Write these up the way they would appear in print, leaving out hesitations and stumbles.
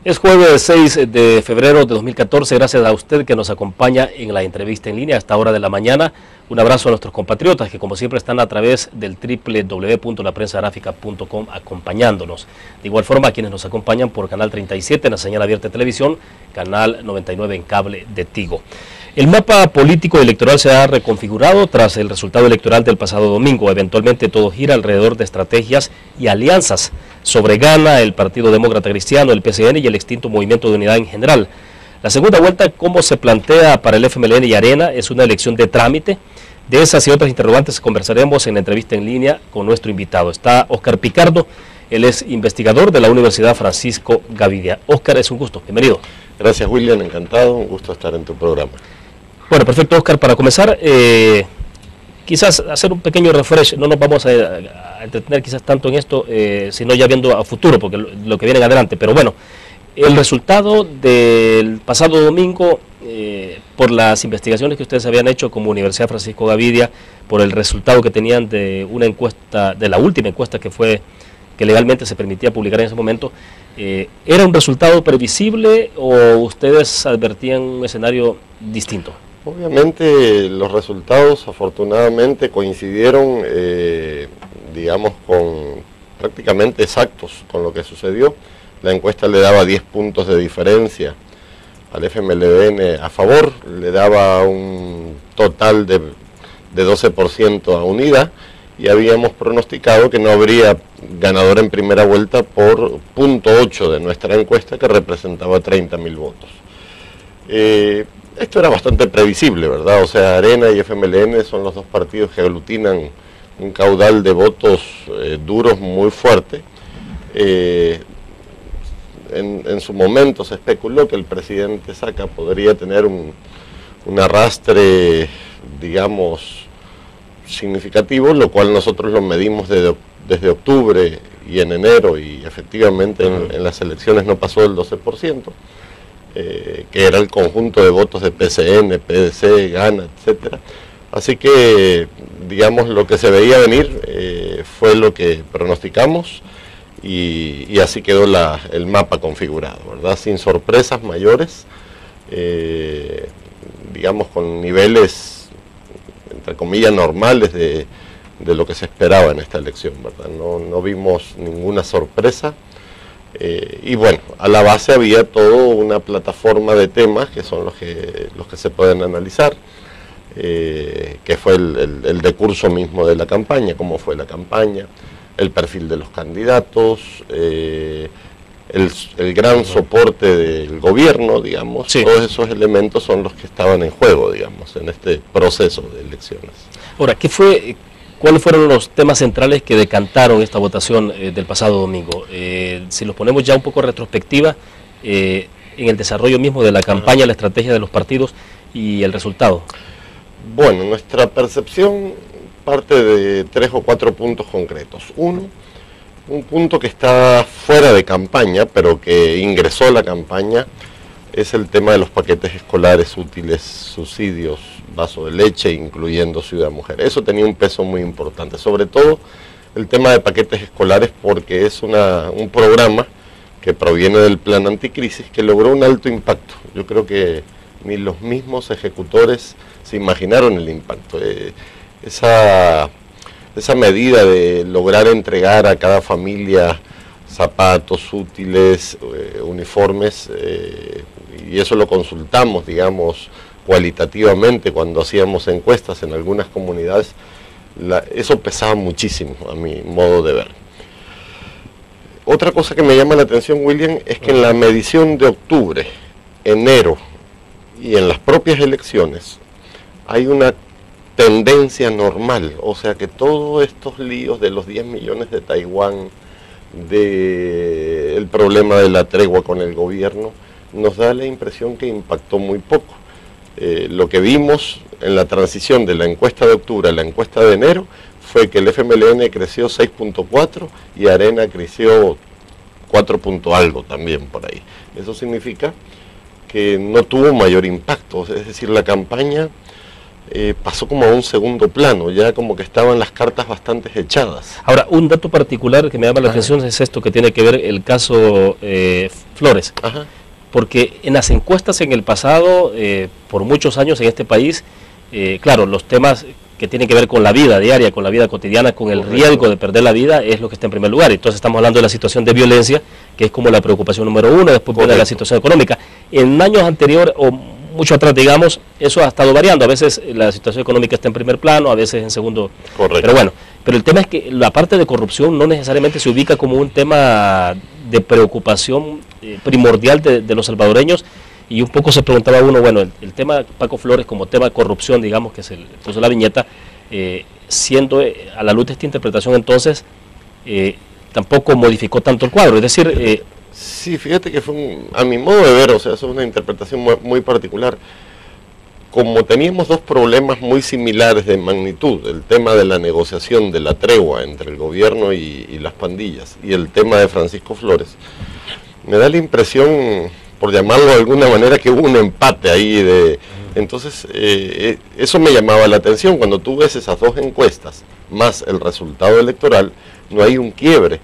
Es jueves 6 de febrero de 2014, gracias a usted que nos acompaña en la entrevista en línea a esta hora de la mañana. Un abrazo a nuestros compatriotas que como siempre están a través del www.laprensagráfica.com acompañándonos. De igual forma a quienes nos acompañan por Canal 37 en la señal abierta de televisión, Canal 99 en cable de Tigo. El mapa político electoral se ha reconfigurado tras el resultado electoral del pasado domingo. Eventualmente todo gira alrededor de estrategias y alianzas. Sobregana el Partido Demócrata Cristiano, el PCN y el extinto Movimiento de Unidad en general. La segunda vuelta, como se plantea para el FMLN y Arena, es una elección de trámite. De esas y otras interrogantes conversaremos en la entrevista en línea con nuestro invitado. Está Óscar Picardo, él es investigador de la Universidad Francisco Gavidia. Óscar, es un gusto, bienvenido. Gracias, William, encantado, un gusto estar en tu programa. Bueno, perfecto, Óscar, para comenzar, quizás hacer un pequeño refresh, no nos vamos a entretener quizás tanto en esto, sino ya viendo a futuro, porque lo que viene adelante, pero bueno, el resultado del pasado domingo, por las investigaciones que ustedes habían hecho como Universidad Francisco Gavidia, por el resultado que tenían de una encuesta, de la última encuesta que legalmente se permitía publicar en ese momento, ¿era un resultado previsible o ustedes advertían un escenario distinto? Obviamente los resultados afortunadamente coincidieron, digamos, con prácticamente exactos con lo que sucedió. La encuesta le daba 10 puntos de diferencia al FMLN a favor, le daba un total de 12% a Unidad y habíamos pronosticado que no habría ganador en primera vuelta por 0.8 de nuestra encuesta que representaba 30.000 votos. Esto era bastante previsible, ¿verdad? O sea, Arena y FMLN son los dos partidos que aglutinan un caudal de votos duros muy fuerte. En su momento se especuló que el presidente Saca podría tener un arrastre, digamos, significativo, lo cual nosotros lo medimos desde octubre y en enero, y efectivamente en las elecciones no pasó del 12%. Que era el conjunto de votos de PCN, PDC, Gana, etcétera. Así que, digamos, lo que se veía venir fue lo que pronosticamos y así quedó el mapa configurado, ¿verdad? Sin sorpresas mayores, digamos, con niveles, entre comillas, normales de lo que se esperaba en esta elección, ¿verdad? No vimos ninguna sorpresa. Y bueno, a la base había toda una plataforma de temas que son los que se pueden analizar, que fue el decurso mismo de la campaña, cómo fue la campaña, el perfil de los candidatos, el gran soporte del gobierno, digamos, sí. Todos esos elementos son los que estaban en juego, digamos, en este proceso de elecciones. Ahora, ¿cuáles fueron los temas centrales que decantaron esta votación del pasado domingo? Si los ponemos ya un poco retrospectiva, en el desarrollo mismo de la campaña, la estrategia de los partidos y el resultado. Bueno, nuestra percepción parte de 3 o 4 puntos concretos. Uno, un punto que está fuera de campaña, pero que ingresó a la campaña, es el tema de los paquetes escolares útiles, subsidios, vaso de leche, incluyendo Ciudad Mujer. Eso tenía un peso muy importante, sobre todo el tema de paquetes escolares, porque es un programa que proviene del plan anticrisis que logró un alto impacto. Yo creo que ni los mismos ejecutores se imaginaron el impacto. Esa medida de lograr entregar a cada familia zapatos útiles, uniformes, y eso lo consultamos, digamos, cualitativamente cuando hacíamos encuestas en algunas comunidades, eso pesaba muchísimo a mi modo de ver. Otra cosa que me llama la atención, William, es que en la medición de octubre, enero y en las propias elecciones hay una tendencia normal, o sea que todos estos líos de los 10 millones de Taiwán, del problema de la tregua con el gobierno, nos da la impresión que impactó muy poco. Lo que vimos en la transición de la encuesta de octubre a la encuesta de enero fue que el FMLN creció 6.4 y Arena creció 4 algo también por ahí. Eso significa que no tuvo mayor impacto, es decir, la campaña pasó como a un segundo plano, ya como que estaban las cartas bastante echadas. Ahora, un dato particular que me llama la atención es esto que tiene que ver el caso Flores. Ajá. Porque en las encuestas en el pasado, por muchos años en este país, claro, los temas que tienen que ver con la vida diaria, con la vida cotidiana, con el riesgo de perder la vida, es lo que está en primer lugar. Entonces estamos hablando de la situación de violencia, que es como la preocupación número uno, después viene la situación económica. En años anteriores, o mucho atrás, digamos, eso ha estado variando. A veces la situación económica está en primer plano, a veces en segundo. Correcto. Pero bueno, pero el tema es que la parte de corrupción no necesariamente se ubica como un tema de preocupación primordial de los salvadoreños. Y un poco se preguntaba uno, bueno, el tema Paco Flores como tema de corrupción, digamos, que se puso la viñeta, siendo a la luz de esta interpretación entonces, tampoco modificó tanto el cuadro. Es decir... sí, fíjate que fue, a mi modo de ver, o sea, eso es una interpretación muy particular. Como teníamos dos problemas muy similares de magnitud, el tema de la negociación de la tregua entre el gobierno y las pandillas, y el tema de Francisco Flores, me da la impresión, por llamarlo de alguna manera, que hubo un empate ahí. Entonces, eso me llamaba la atención. Cuando tú ves esas dos encuestas, más el resultado electoral, no hay un quiebre,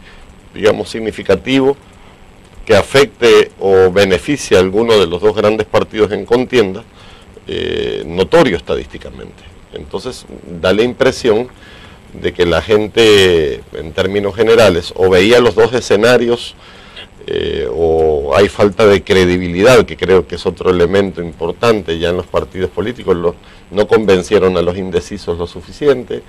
digamos, significativo que afecte o beneficie a alguno de los dos grandes partidos en contienda, notorio estadísticamente. Entonces, da la impresión de que la gente, en términos generales, o veía los dos escenarios, o hay falta de credibilidad, que creo que es otro elemento importante ya en los partidos políticos. No convencieron a los indecisos lo suficiente.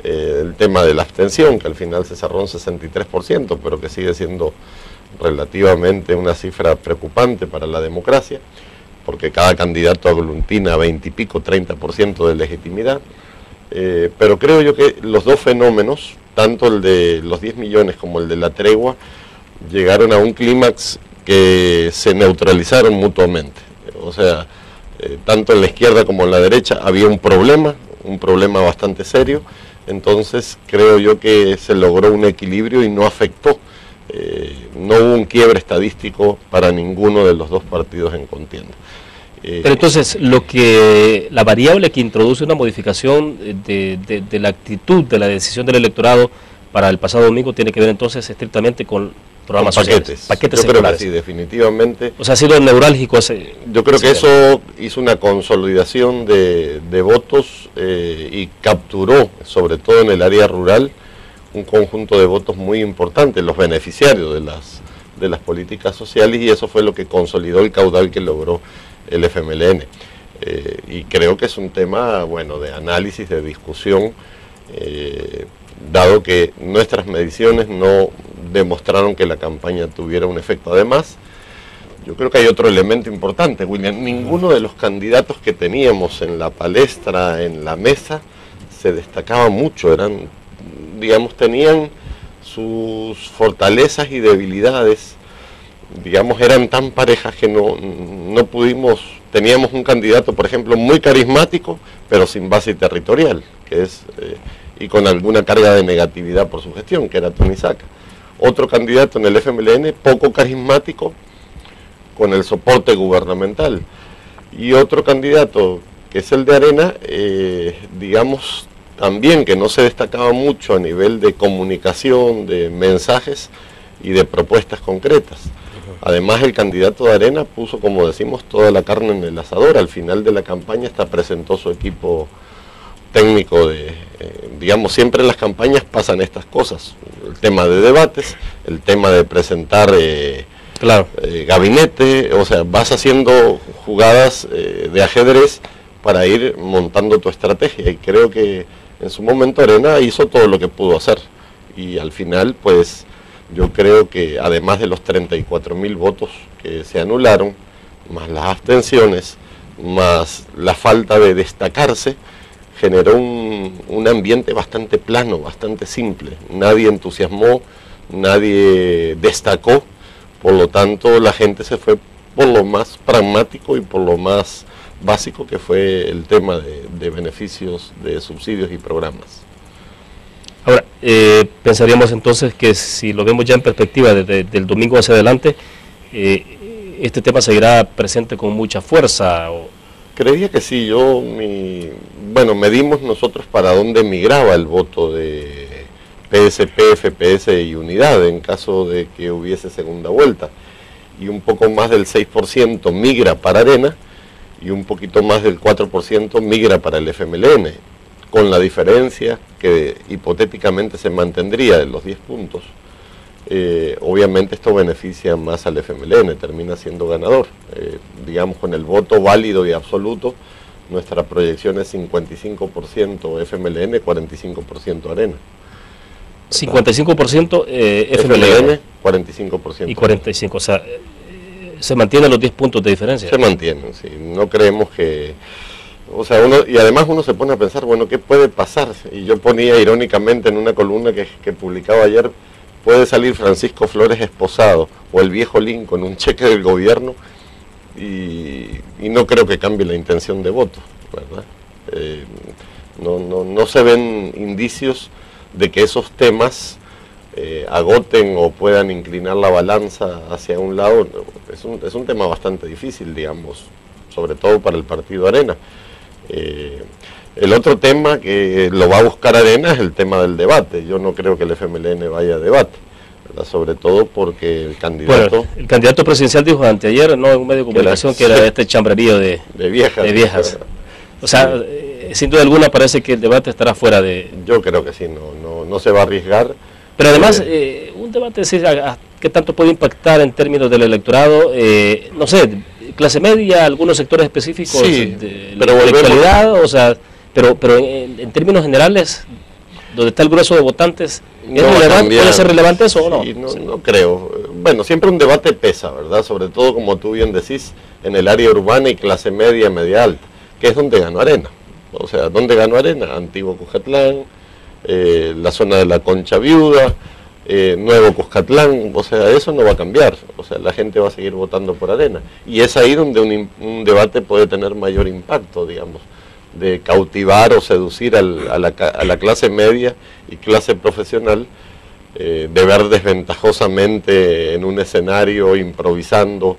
El tema de la abstención, que al final se cerró en 63%, pero que sigue siendo relativamente una cifra preocupante para la democracia, porque cada candidato aglutina 20 y pico, 30% de legitimidad. Pero creo yo que los dos fenómenos, tanto el de los 10 millones como el de la tregua, llegaron a un clímax que se neutralizaron mutuamente. O sea, tanto en la izquierda como en la derecha había un problema bastante serio. Entonces creo yo que se logró un equilibrio y no afectó, no hubo un quiebre estadístico para ninguno de los dos partidos en contienda. Pero entonces, la variable que introduce una modificación de la actitud, de la decisión del electorado para el pasado domingo, tiene que ver entonces estrictamente con programas sociales, paquetes yo creo que sí, definitivamente. O sea, ha sido neurálgico ese... Yo creo que eso hizo una consolidación de votos y capturó, sobre todo en el área rural, un conjunto de votos muy importantes, los beneficiarios de las políticas sociales, y eso fue lo que consolidó el caudal que logró el FMLN. Y creo que es un tema, bueno, de análisis, de discusión, dado que nuestras mediciones no demostraron que la campaña tuviera un efecto. Además, yo creo que hay otro elemento importante, William. Ninguno de los candidatos que teníamos en la palestra, en la mesa, se destacaba mucho. Eran, digamos, tenían sus fortalezas y debilidades, digamos, eran tan parejas que no pudimos. Teníamos un candidato, por ejemplo, muy carismático, pero sin base territorial, que es... y con alguna carga de negatividad por su gestión, que era Tony Saca. Otro candidato en el FMLN, poco carismático, con el soporte gubernamental. Y otro candidato, que es el de Arena, digamos, también que no se destacaba mucho a nivel de comunicación, de mensajes y de propuestas concretas. Además, el candidato de Arena puso, como decimos, toda la carne en el asador. Al final de la campaña hasta presentó su equipo técnico digamos, siempre en las campañas pasan estas cosas, el tema de debates, el tema de presentar gabinete, o sea, vas haciendo jugadas de ajedrez para ir montando tu estrategia, y creo que en su momento Arena hizo todo lo que pudo hacer, y al final, pues, yo creo que además de los 34.000 votos que se anularon, más las abstenciones, más la falta de destacarse, generó un ambiente bastante plano, bastante simple. Nadie entusiasmó, nadie destacó, por lo tanto la gente se fue por lo más pragmático y por lo más básico, que fue el tema de beneficios, de subsidios y programas. Ahora, pensaríamos entonces que si lo vemos ya en perspectiva desde el domingo hacia adelante, este tema seguirá presente con mucha fuerza. Creería que sí. Bueno, medimos nosotros para dónde migraba el voto de PSP, FPS y Unidad en caso de que hubiese segunda vuelta. y un poco más del 6% migra para Arena y un poquito más del 4% migra para el FMLN, con la diferencia que hipotéticamente se mantendría de los 10 puntos. Obviamente esto beneficia más al FMLN, termina siendo ganador. Digamos, con el voto válido y absoluto, nuestra proyección es 55% FMLN, 45% Arena. 55% FMLN, 45%. Y 45%, o sea, se mantienen los 10 puntos de diferencia. Se mantienen, sí. No creemos que... O sea, y además uno se pone a pensar, bueno, ¿qué puede pasar? Y yo ponía irónicamente en una columna que publicaba ayer, puede salir Francisco Flores esposado o el viejo Lincoln, un cheque del gobierno, y no creo que cambie la intención de voto, ¿verdad? No se ven indicios de que esos temas agoten o puedan inclinar la balanza hacia un lado. Es un tema bastante difícil, digamos, sobre todo para el partido Arena. El otro tema que lo va a buscar Arena es el tema del debate. Yo no creo que el FMLN vaya a debate, ¿verdad? Sobre todo porque el candidato... Bueno, el candidato presidencial dijo anteayer, ¿no?, en un medio de comunicación, que era este chambrerío de viejas. O sea, sin duda alguna parece que el debate estará fuera de... Yo creo que sí, no se va a arriesgar. Pero además, un debate, ¿qué tanto puede impactar en términos del electorado? No sé, clase media, algunos sectores específicos, sí, de pero calidad, o sea, pero en términos generales, donde está el grueso de votantes, ¿puede ser relevante eso o no? Sí, no creo. Bueno, siempre un debate pesa, ¿verdad? Sobre todo, como tú bien decís, en el área urbana y clase media, media alta, que es donde ganó Arena. O sea, ¿dónde ganó Arena? Antiguo Cuscatlán, la zona de la Concha Viuda, Nuevo Cuscatlán. O sea, eso no va a cambiar. O sea, la gente va a seguir votando por Arena. Y es ahí donde un debate puede tener mayor impacto, digamos, de cautivar o seducir a la clase media y clase profesional, de ver desventajosamente en un escenario improvisando.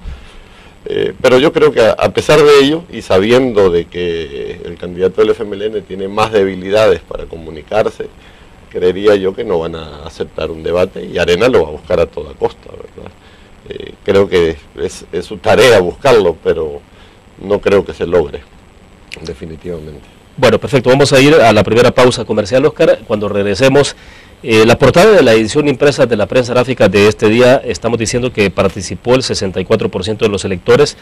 Pero yo creo que a pesar de ello, y sabiendo de que el candidato del FMLN tiene más debilidades para comunicarse, creería yo que no van a aceptar un debate, y Arena lo va a buscar a toda costa, ¿verdad? Creo que es su tarea buscarlo, pero no creo que se logre, definitivamente. Bueno, perfecto, vamos a ir a la primera pausa comercial, Oscar. Cuando regresemos, la portada de la edición impresa de la prensa gráfica de este día, estamos diciendo que participó el 64% de los electores.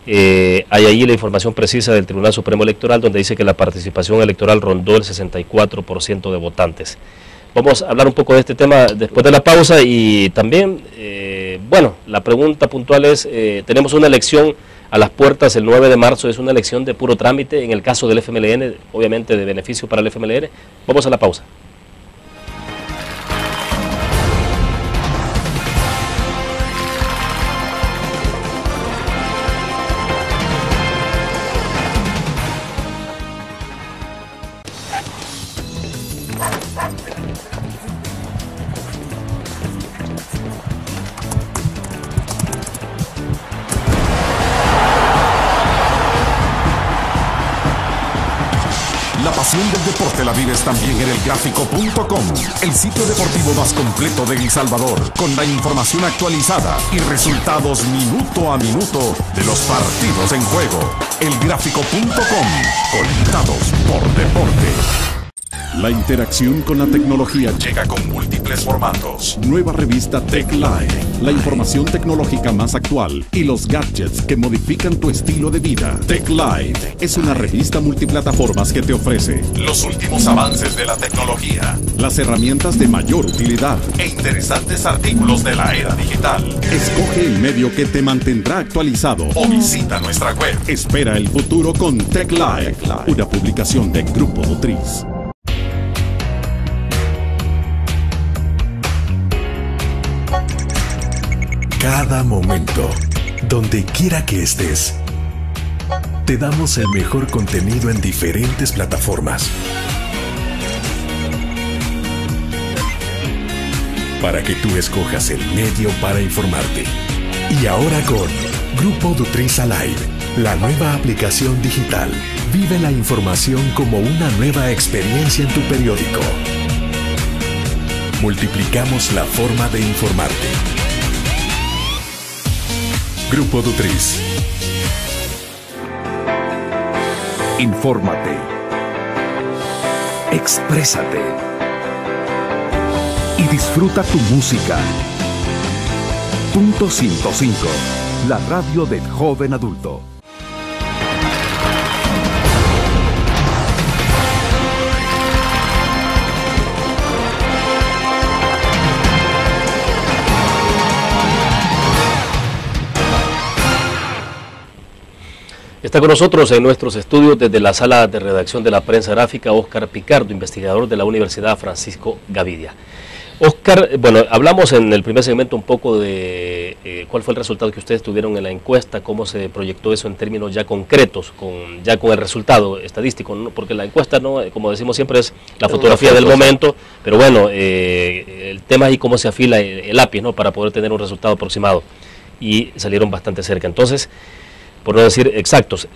Hay ahí la información precisa del Tribunal Supremo Electoral, donde dice que la participación electoral rondó el 64% de votantes. Vamos a hablar un poco de este tema después de la pausa, y también, bueno, la pregunta puntual es, tenemos una elección a las puertas el 9 de marzo, es una elección de puro trámite, en el caso del FMLN, obviamente de beneficio para el FMLN. Vamos a la pausa. La pasión del deporte la vives también en elgráfico.com, el sitio deportivo más completo de El Salvador, con la información actualizada y resultados minuto a minuto de los partidos en juego. Elgráfico.com, conectados por deporte. La interacción con la tecnología llega con múltiples formatos. Nueva revista Tech Live, la información tecnológica más actual y los gadgets que modifican tu estilo de vida. Tech Live es una revista multiplataformas que te ofrece los últimos avances de la tecnología, las herramientas de mayor utilidad e interesantes artículos de la era digital. Escoge el medio que te mantendrá actualizado o visita nuestra web. Espera el futuro con Tech Live, una publicación de Grupo Nutriz. Cada momento, donde quiera que estés, te damos el mejor contenido en diferentes plataformas para que tú escojas el medio para informarte. Y ahora con Grupo Nutriz Alive, la nueva aplicación digital. Vive la información como una nueva experiencia en tu periódico. Multiplicamos la forma de informarte. Grupo Dutris. Infórmate. Exprésate. Y disfruta tu música. Punto 105. La radio del joven adulto. Está con nosotros en nuestros estudios desde la sala de redacción de la prensa gráfica Óscar Picardo, investigador de la Universidad Francisco Gavidia. Óscar, bueno, hablamos en el primer segmento un poco de cuál fue el resultado que ustedes tuvieron en la encuesta, cómo se proyectó eso en términos ya concretos, ya con el resultado estadístico, ¿no? Porque la encuesta, no, como decimos siempre, es la fotografía del momento, pero bueno, el tema es cómo se afila el lápiz, ¿no? Para poder tener un resultado aproximado, y salieron bastante cerca. Entonces, por no decir exactos,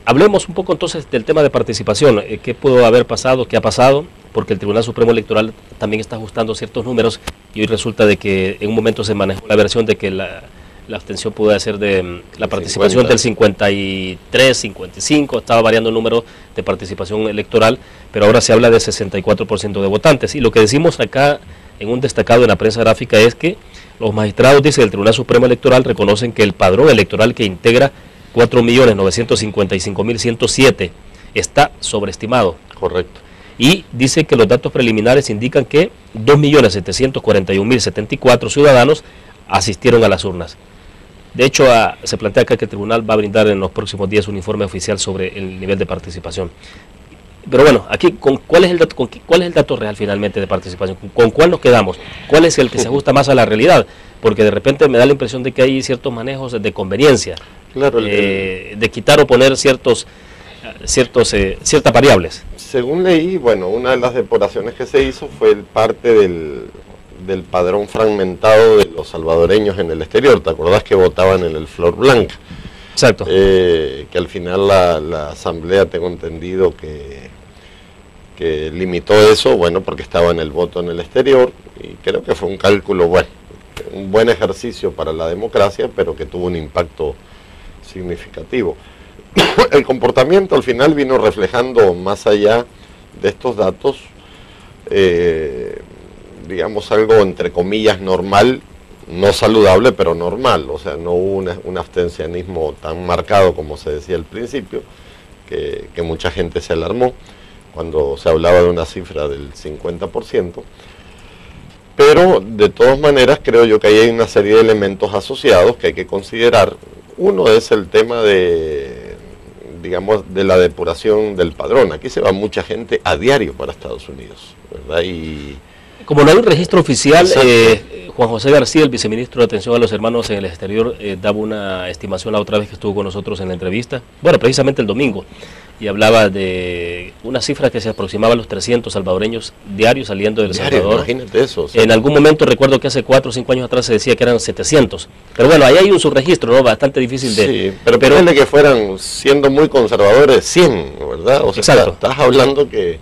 hablemos un poco entonces del tema de participación. ¿Qué pudo haber pasado? ¿Qué ha pasado? Porque el Tribunal Supremo Electoral también está ajustando ciertos números y hoy resulta de que en un momento se manejó la versión de que la abstención pudo ser de la participación 50. Del 53, 55, estaba variando el número de participación electoral, pero ahora se habla de 64% de votantes. Y lo que decimos acá en un destacado en la prensa gráfica es que los magistrados, dice el Tribunal Supremo Electoral, reconocen que el padrón electoral que integra 4.955.107 está sobreestimado. Correcto. Y dice que los datos preliminares indican que 2.741.074 ciudadanos asistieron a las urnas. De hecho, se plantea acá que el tribunal va a brindar en los próximos días un informe oficial sobre el nivel de participación. Pero bueno, aquí, ¿cuál es el dato real finalmente de participación? ¿Con cuál nos quedamos? ¿Cuál es el que se ajusta más a la realidad? Porque de repente me da la impresión de que hay ciertos manejos de conveniencia, claro, de quitar o poner ciertas variables. Según leí, bueno, una de las depuraciones que se hizo fue parte del padrón fragmentado de los salvadoreños en el exterior. ¿Te acordás que votaban en el Flor Blanca? Exacto. Que al final la asamblea, tengo entendido que limitó eso, bueno, porque estaba en el voto en el exterior, y creo que fue un cálculo, bueno, un buen ejercicio para la democracia, pero que tuvo un impacto significativo. El comportamiento al final vino reflejando, más allá de estos datos, digamos algo entre comillas normal, no saludable, pero normal. O sea, no hubo un abstencionismo tan marcado como se decía al principio, que mucha gente se alarmó cuando se hablaba de una cifra del 50%. Pero de todas maneras creo yo que ahí hay una serie de elementos asociados que hay que considerar. Uno es el tema de la depuración del padrón. Aquí se va mucha gente a diario para Estados Unidos, ¿verdad? Y como no hay un registro oficial, Juan José García, el viceministro de Atención a los Hermanos en el Exterior, daba una estimación la otra vez que estuvo con nosotros en la entrevista, bueno, precisamente el domingo, y hablaba de una cifra que se aproximaba a los 300 salvadoreños diarios saliendo del Salvador. Imagínate eso. O sea, en algún momento recuerdo que hace 4 o 5 años atrás se decía que eran 700. Pero bueno, ahí hay un subregistro, ¿no? Bastante difícil de... Sí, pero ponle que fueran, siendo muy conservadores, 100, ¿verdad? O sea, exacto. Estás hablando que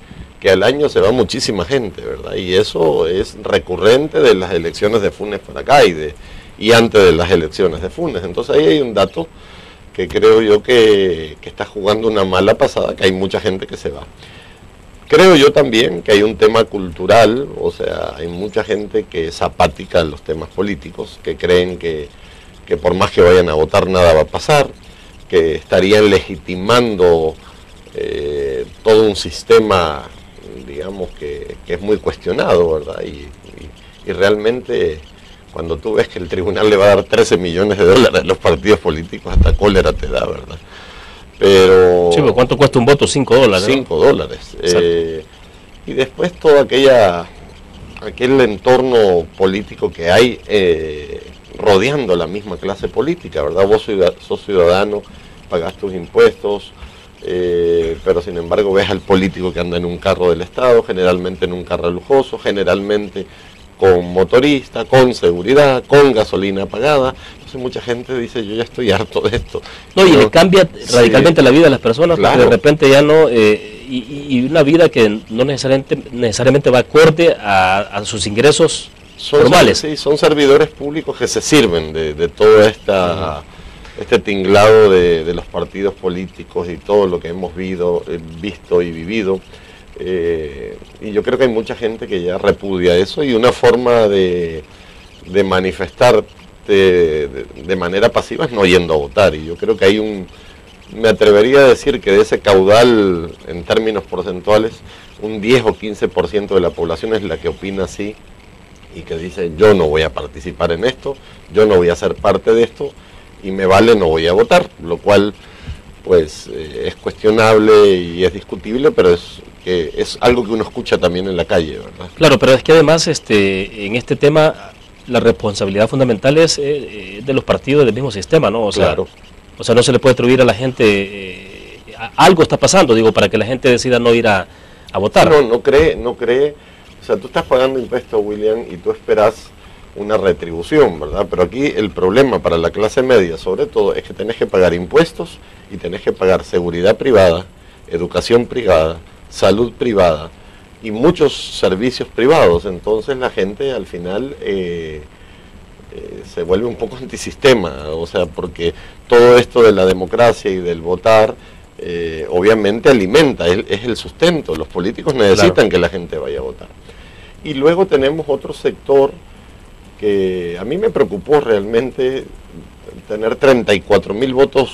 al año se va muchísima gente, ¿verdad? Y eso es recurrente de las elecciones de Funes para acá y antes de las elecciones de Funes. Entonces ahí hay un dato que creo yo que está jugando una mala pasada, que hay mucha gente que se va. Creo yo también que hay un tema cultural, o sea, hay mucha gente que es apática en los temas políticos, que creen que por más que vayan a votar nada va a pasar, que estarían legitimando todo un sistema, digamos, que es muy cuestionado, ¿verdad? Y realmente, cuando tú ves que el tribunal le va a dar 13 millones de dólares a los partidos políticos, hasta cólera te da, ¿verdad? Pero... Sí, pero ¿cuánto cuesta un voto? $5. 5 dólares. Y después todo aquel entorno político que hay rodeando la misma clase política, ¿verdad? Vos sos ciudadano, pagás tus impuestos, pero sin embargo ves al político que anda en un carro del Estado, generalmente en un carro lujoso, generalmente con motorista, con seguridad, con gasolina pagada. Entonces mucha gente dice, yo ya estoy harto de esto. No, y le cambia radicalmente la vida a las personas, claro, porque de repente ya no, y una vida que no necesariamente va acorde a sus ingresos formales. Sí, son servidores públicos que se sirven de todo este tinglado de los partidos políticos y todo lo que hemos visto y vivido. Y yo creo que hay mucha gente que ya repudia eso, y una forma de manifestar de manera pasiva es no yendo a votar. Y yo creo que hay me atrevería a decir que de ese caudal, en términos porcentuales, un 10 o 15% de la población es la que opina así y que dice: yo no voy a participar en esto, yo no voy a ser parte de esto, y me vale, no voy a votar, lo cual pues es cuestionable y es discutible, pero es algo que uno escucha también en la calle, ¿verdad? Claro, pero es que además en este tema la responsabilidad fundamental es de los partidos del mismo sistema, ¿no? Claro. O sea, no se le puede atribuir a la gente, algo está pasando, digo, para que la gente decida no ir a votar. No cree, o sea, tú estás pagando impuestos, William, y tú esperas una retribución, ¿verdad? Pero aquí el problema para la clase media, sobre todo, es que tenés que pagar impuestos y tenés que pagar seguridad privada, educación privada, salud privada y muchos servicios privados. Entonces la gente al final se vuelve un poco antisistema, o sea, porque todo esto de la democracia y del votar obviamente alimenta, es el sustento. Los políticos necesitan que la gente vaya a votar. Y luego tenemos otro sector que a mí me preocupó realmente, tener 34.000 votos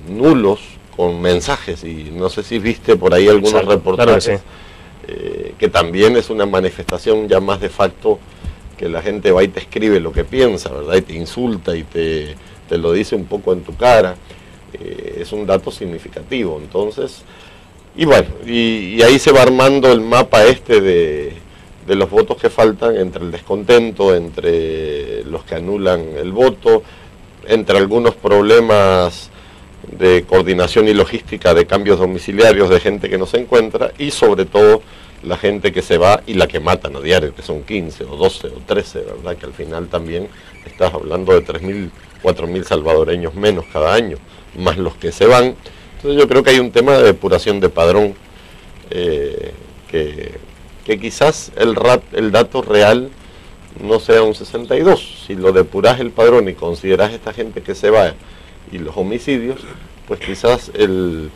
nulos con mensajes, y no sé si viste por ahí algunos reportajes, claro que sí. Que también es una manifestación ya más de facto, que la gente va y te escribe lo que piensa, ¿verdad? Y te insulta y te lo dice un poco en tu cara. Es un dato significativo. Entonces, y bueno, y ahí se va armando el mapa de los votos que faltan, entre el descontento, entre los que anulan el voto, entre algunos problemas de coordinación y logística de cambios domiciliarios de gente que no se encuentra, y sobre todo la gente que se va y la que matan a diario, que son 15 o 12 o 13, ¿verdad? Que al final también estás hablando de 3.000, 4.000 salvadoreños menos cada año, más los que se van. Entonces yo creo que hay un tema de depuración de padrón, que quizás el dato real no sea un 62. Si lo depuras el padrón y consideras esta gente que se va y los homicidios, pues quizás el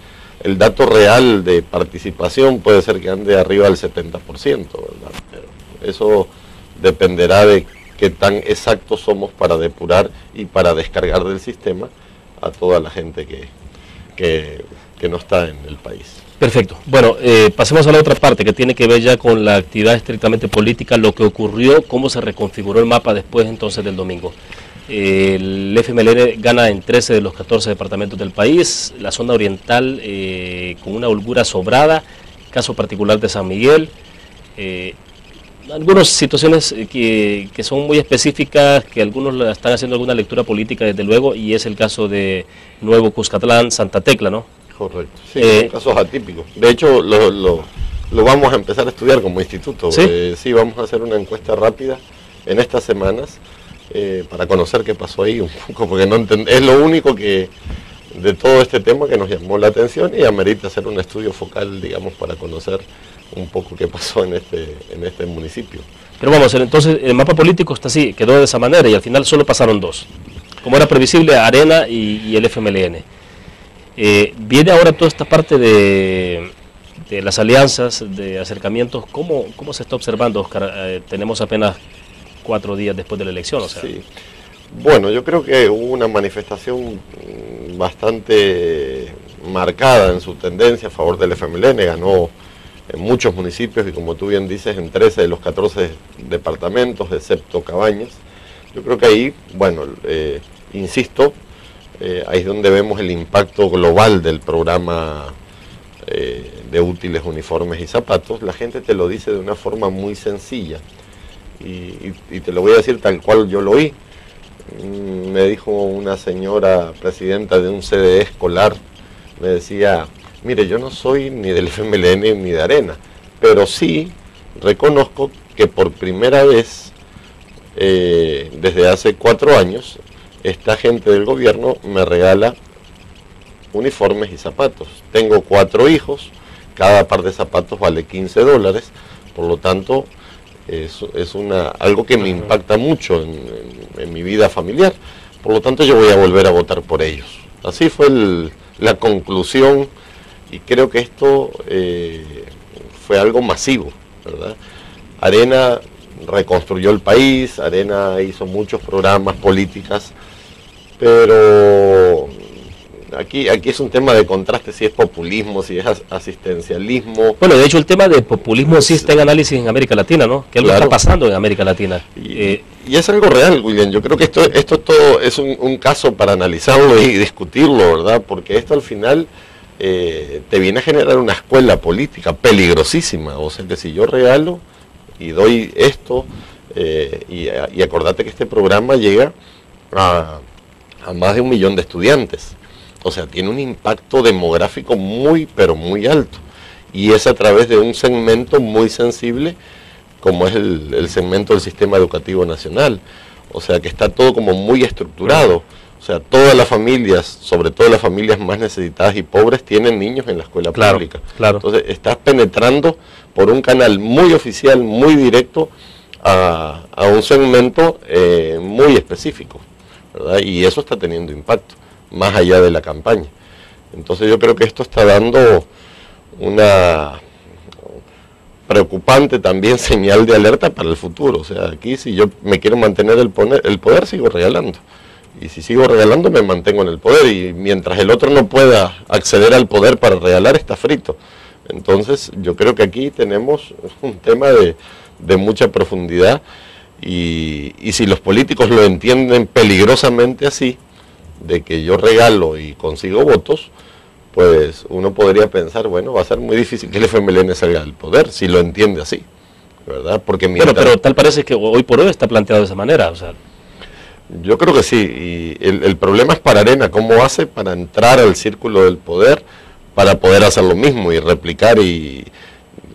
dato real de participación puede ser que ande arriba del 70%, ¿verdad? Pero eso dependerá de qué tan exactos somos para depurar y para descargar del sistema a toda la gente que no está en el país. Perfecto. Bueno, pasemos a la otra parte que tiene que ver ya con la actividad estrictamente política, lo que ocurrió, cómo se reconfiguró el mapa después entonces del domingo. El FMLN gana en 13 de los 14 departamentos del país, la zona oriental con una holgura sobrada, caso particular de San Miguel, algunas situaciones que son muy específicas, que algunos están haciendo alguna lectura política desde luego, y es el caso de Nuevo Cuscatlán, Santa Tecla, ¿no? Correcto, sí, son casos atípicos. De hecho, lo vamos a empezar a estudiar como instituto. ¿Sí? Sí, vamos a hacer una encuesta rápida en estas semanas para conocer qué pasó ahí un poco, porque es lo único que de todo este tema que nos llamó la atención, y amerita hacer un estudio focal, digamos, para conocer un poco qué pasó en este municipio. Pero vamos, entonces el mapa político está así, quedó de esa manera, y al final solo pasaron dos, como era previsible, Arena y el FMLN. Viene ahora toda esta parte de las alianzas, de acercamientos. ¿Cómo se está observando, Oscar? Tenemos apenas 4 días después de la elección, o sea. Sí. Bueno, yo creo que hubo una manifestación bastante marcada en su tendencia a favor del FMLN, ganó en muchos municipios y, como tú bien dices, en 13 de los 14 departamentos, excepto Cabañas. Yo creo que ahí, bueno, insisto, ahí es donde vemos el impacto global del programa de útiles, uniformes y zapatos. La gente te lo dice de una forma muy sencilla, y te lo voy a decir tal cual yo lo oí. Me dijo una señora presidenta de un CDE escolar, me decía: mire, yo no soy ni del FMLN ni de Arena, pero sí reconozco que por primera vez desde hace 4 años esta gente del gobierno me regala uniformes y zapatos. Tengo 4 hijos, cada par de zapatos vale $15, por lo tanto es algo que me impacta mucho en mi vida familiar. Por lo tanto, yo voy a volver a votar por ellos. Así fue la conclusión, y creo que esto fue algo masivo, ¿verdad? Arena reconstruyó el país, Arena hizo muchos programas, políticas, pero aquí es un tema de contraste, si es populismo, si es asistencialismo. Bueno, de hecho el tema de populismo sí está en análisis en América Latina, ¿no? ¿Qué es lo que está pasando en América Latina? Y es algo real, William. Yo creo que esto todo es un caso para analizarlo y discutirlo, ¿verdad? Porque esto al final te viene a generar una escuela política peligrosísima. O sea que si yo regalo y doy esto, y acordate que este programa llega a más de 1 millón de estudiantes. O sea, tiene un impacto demográfico muy, pero muy alto. Y es a través de un segmento muy sensible, como es el segmento del sistema educativo nacional. O sea, que está todo como muy estructurado. O sea, todas las familias, sobre todo las familias más necesitadas y pobres, tienen niños en la escuela pública. Claro. Entonces, estás penetrando por un canal muy oficial, muy directo, a un segmento muy específico, ¿verdad? Y eso está teniendo impacto, más allá de la campaña. Entonces yo creo que esto está dando una preocupante también señal de alerta para el futuro. O sea, aquí si yo me quiero mantener el poder, sigo regalando. Y si sigo regalando, me mantengo en el poder. Y mientras el otro no pueda acceder al poder para regalar, está frito. Entonces yo creo que aquí tenemos un tema de mucha profundidad. Y si los políticos lo entienden peligrosamente así, de que yo regalo y consigo votos, pues uno podría pensar, bueno, va a ser muy difícil que el FMLN salga del poder, si lo entiende así, ¿verdad? Porque pero tal parece que hoy por hoy está planteado de esa manera, o sea. Yo creo que sí, y el problema es para Arena, cómo hace para entrar al círculo del poder, para poder hacer lo mismo y replicar, y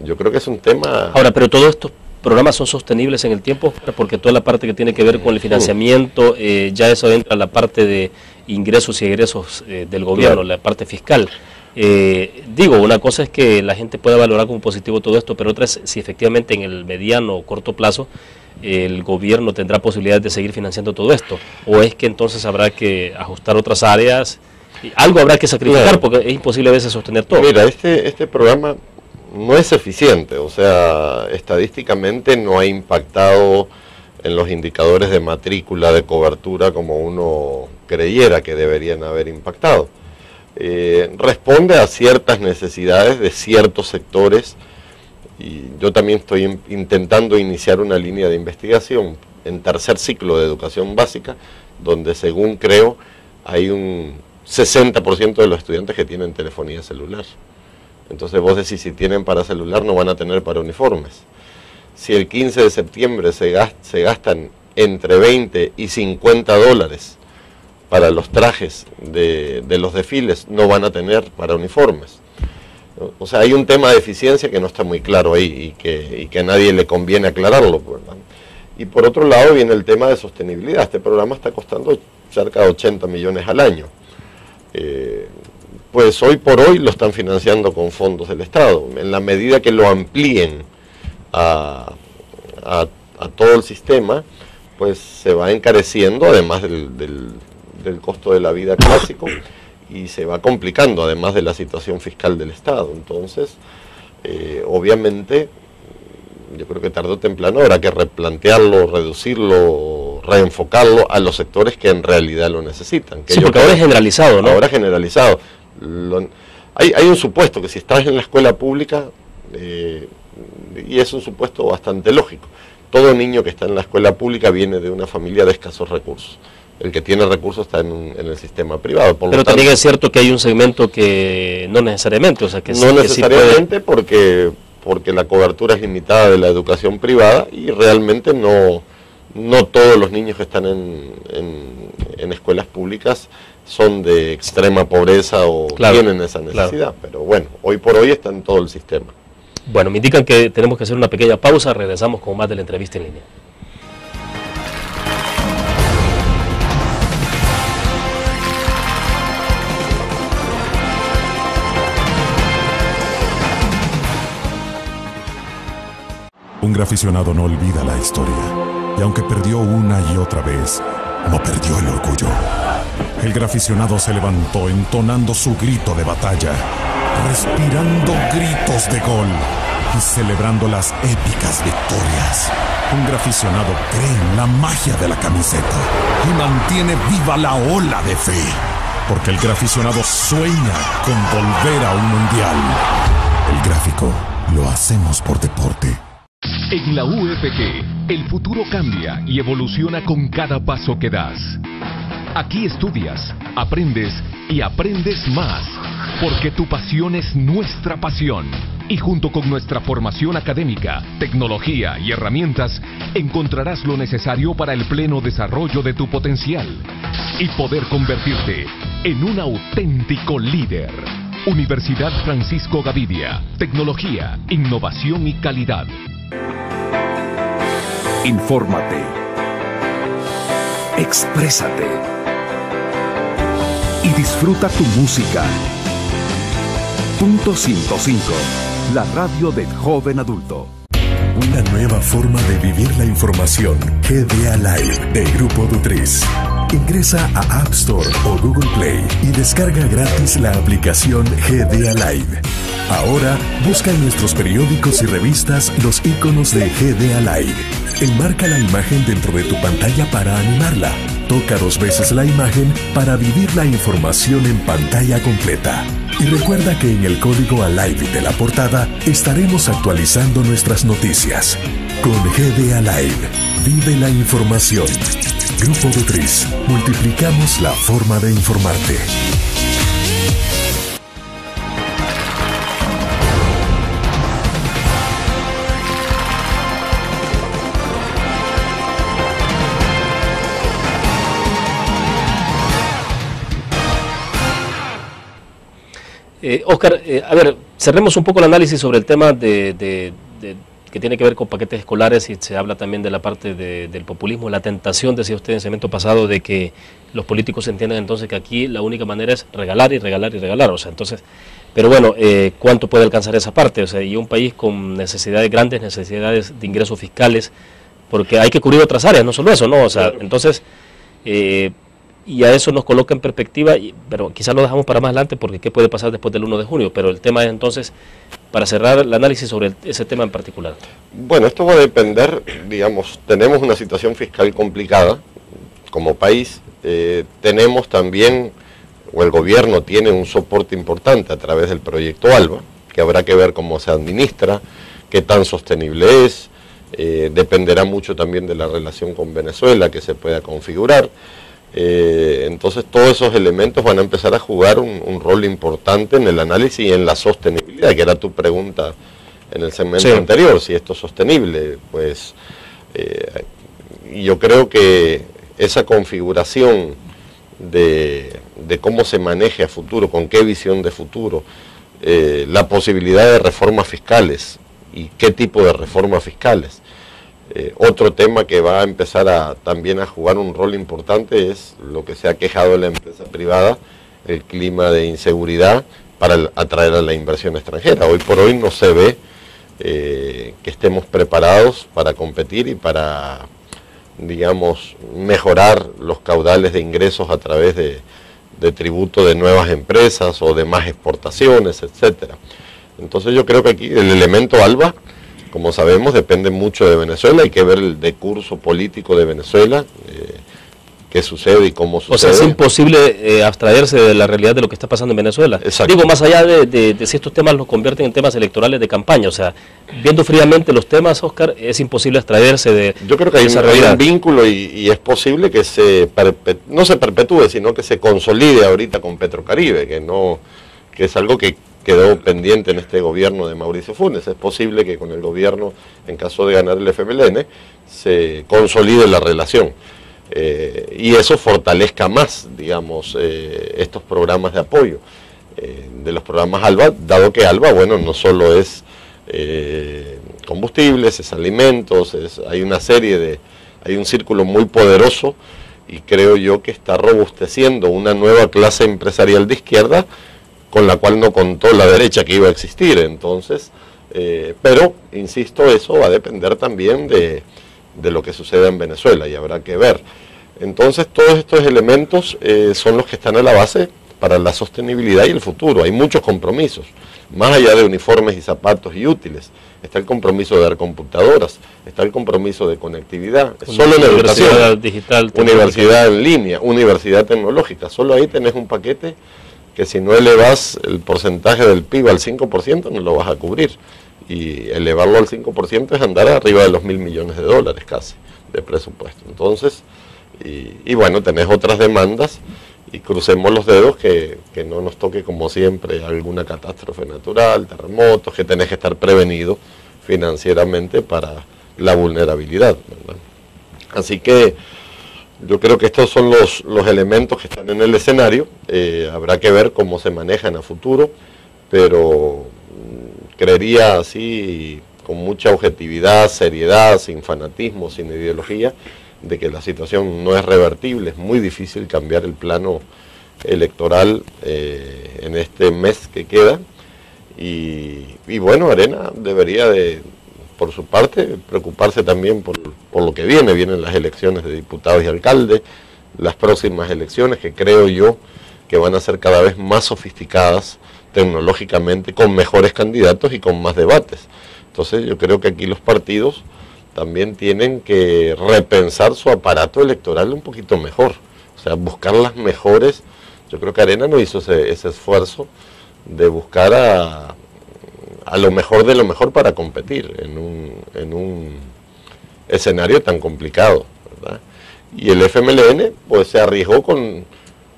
yo creo que es un tema... Ahora, pero todos estos programas son sostenibles en el tiempo, porque toda la parte que tiene que ver con el financiamiento, ya eso entra en la parte de ingresos y egresos del gobierno, claro, la parte fiscal. Digo, una cosa es que la gente pueda valorar como positivo todo esto, pero otra es si efectivamente en el mediano o corto plazo el gobierno tendrá posibilidades de seguir financiando todo esto, o es que entonces habrá que ajustar otras áreas, y algo habrá que sacrificar, claro, porque es imposible a veces sostener todo. Mira, este programa no es eficiente, o sea, estadísticamente no ha impactado en los indicadores de matrícula, de cobertura, como uno creyera que deberían haber impactado. Responde a ciertas necesidades de ciertos sectores, y yo también estoy intentando iniciar una línea de investigación en tercer ciclo de educación básica, donde según creo hay un 60% de los estudiantes que tienen telefonía celular. Entonces vos decís, si tienen para celular no van a tener para uniformes. Si el 15 de septiembre se gastan entre 20 y 50 dólares para los trajes de los desfiles, no van a tener para uniformes. O sea, hay un tema de eficiencia que no está muy claro ahí y que a nadie le conviene aclararlo, ¿verdad? Y por otro lado viene el tema de sostenibilidad. Este programa está costando cerca de 80 millones al año. Pues hoy por hoy lo están financiando con fondos del Estado. En la medida que lo amplíen a todo el sistema, pues se va encareciendo, además del costo de la vida clásico, y se va complicando, además de la situación fiscal del Estado. Entonces, obviamente, yo creo que tarde o temprano habrá que replantearlo, reducirlo, reenfocarlo a los sectores que en realidad lo necesitan. Sí, porque ahora es generalizado, ¿no? Ahora es generalizado. Hay un supuesto que si estás en la escuela pública, y es un supuesto bastante lógico, todo niño que está en la escuela pública viene de una familia de escasos recursos. El que tiene recursos está en el sistema privado. Pero también es cierto que hay un segmento que no necesariamente, o sea, que no necesariamente sí puede... porque la cobertura es limitada de la educación privada, y realmente no todos los niños que están en escuelas públicas son de extrema pobreza o tienen esa necesidad. Claro. Pero bueno, hoy por hoy está en todo el sistema. Bueno, me indican que tenemos que hacer una pequeña pausa, regresamos con más de la entrevista en línea. Un graficionado no olvida la historia, y aunque perdió una y otra vez, no perdió el orgullo. El graficionado se levantó entonando su grito de batalla, respirando gritos de gol y celebrando las épicas victorias. Un graficionado cree en la magia de la camiseta y mantiene viva la ola de fe, porque el graficionado sueña con volver a un mundial. El gráfico lo hacemos por deporte. En la UFG, el futuro cambia y evoluciona con cada paso que das. Aquí estudias, aprendes y aprendes más, porque tu pasión es nuestra pasión. Y junto con nuestra formación académica, tecnología y herramientas, encontrarás lo necesario para el pleno desarrollo de tu potencial y poder convertirte en un auténtico líder. Universidad Francisco Gavidia, tecnología, innovación y calidad. Infórmate. Exprésate. Y disfruta tu música. Punto 105. La radio del joven adulto. Una nueva forma de vivir la información. GDA Live de Grupo Dutriz. Ingresa a App Store o Google Play y descarga gratis la aplicación GDA Live. Ahora busca en nuestros periódicos y revistas los iconos de GDA Live. Enmarca la imagen dentro de tu pantalla para animarla. Toca 2 veces la imagen para vivir la información en pantalla completa. Y recuerda que en el código ALIVE de la portada estaremos actualizando nuestras noticias. Con GDA Live, vive la información. Grupo Dutriz, multiplicamos la forma de informarte. Oscar, a ver, cerremos un poco el análisis sobre el tema que tiene que ver con paquetes escolares, y se habla también de la parte del populismo, la tentación, decía usted en el segmento pasado, de que los políticos entiendan entonces que aquí la única manera es regalar y regalar y regalar, o sea, entonces, pero bueno, ¿cuánto puede alcanzar esa parte? O sea, y un país con necesidades grandes, necesidades de ingresos fiscales, porque hay que cubrir otras áreas, no solo eso, ¿no? O sea, entonces, y a eso nos coloca en perspectiva, pero quizás lo dejamos para más adelante porque qué puede pasar después del 1 de junio, pero el tema es entonces, para cerrar el análisis sobre ese tema en particular. Bueno, esto va a depender, digamos, tenemos una situación fiscal complicada como país, tenemos también, o el gobierno tiene un soporte importante a través del proyecto ALBA, que habrá que ver cómo se administra, qué tan sostenible es, dependerá mucho también de la relación con Venezuela que se pueda configurar. Entonces todos esos elementos van a empezar a jugar un rol importante en el análisis y en la sostenibilidad, que era tu pregunta en el segmento anterior, si esto es sostenible. Pues yo creo que esa configuración de cómo se maneje a futuro, con qué visión de futuro, la posibilidad de reformas fiscales y qué tipo de reformas fiscales. Otro tema que va a empezar también a jugar un rol importante es lo que se ha quejado de la empresa privada, el clima de inseguridad para atraer a la inversión extranjera. Hoy por hoy no se ve que estemos preparados para competir y para, digamos, mejorar los caudales de ingresos a través de tributo de nuevas empresas o de más exportaciones, etcétera. Entonces yo creo que aquí el elemento ALBA, como sabemos, depende mucho de Venezuela. Hay que ver el decurso político de Venezuela, qué sucede y cómo sucede. O sea, es imposible abstraerse de la realidad de lo que está pasando en Venezuela. Exacto. Digo, más allá de si estos temas los convierten en temas electorales de campaña, o sea, viendo fríamente los temas, Oscar, es imposible abstraerse de Yo creo que hay un vínculo y es posible que no se perpetúe, sino que se consolide ahorita con Petrocaribe, que es algo que quedó pendiente en este gobierno de Mauricio Funes. Es posible que con el gobierno, en caso de ganar el FMLN, se consolide la relación y eso fortalezca más, digamos, estos programas de apoyo de los programas ALBA, dado que ALBA, bueno, no solo es combustibles, es alimentos, hay una serie hay un círculo muy poderoso, y creo yo que está robusteciendo una nueva clase empresarial de izquierda con la cual no contó la derecha que iba a existir. Entonces, Pero, insisto, eso va a depender también de lo que suceda en Venezuela y habrá que ver. Entonces, todos estos elementos son los que están a la base para la sostenibilidad y el futuro. Hay muchos compromisos, más allá de uniformes y zapatos y útiles. Está el compromiso de dar computadoras, está el compromiso de conectividad, solo en educación, digital, universidad en línea, universidad tecnológica. Solo ahí tenés un paquete que si no elevas el porcentaje del PIB al 5% no lo vas a cubrir. Y elevarlo al 5% es andar arriba de los $1.000 millones casi de presupuesto. Entonces, y bueno, tenés otras demandas y crucemos los dedos que no nos toque como siempre alguna catástrofe natural, terremotos, que tenés que estar prevenido financieramente para la vulnerabilidad, ¿verdad? Así que yo creo que estos son los elementos que están en el escenario. Habrá que ver cómo se manejan a futuro, pero creería así, con mucha objetividad, seriedad, sin fanatismo, sin ideología, de que la situación no es revertible. Es muy difícil cambiar el plano electoral en este mes que queda. Y bueno, Arena debería de, por su parte, preocuparse también por lo que viene. Vienen las elecciones de diputados y alcaldes, las próximas elecciones que creo yo que van a ser cada vez más sofisticadas tecnológicamente, con mejores candidatos y con más debates. Entonces yo creo que aquí los partidos también tienen que repensar su aparato electoral un poquito mejor, o sea, buscar las mejores. Yo creo que Arena no hizo ese esfuerzo de buscar a lo mejor de lo mejor para competir en un escenario tan complicado, ¿verdad? Y el FMLN pues se arriesgó con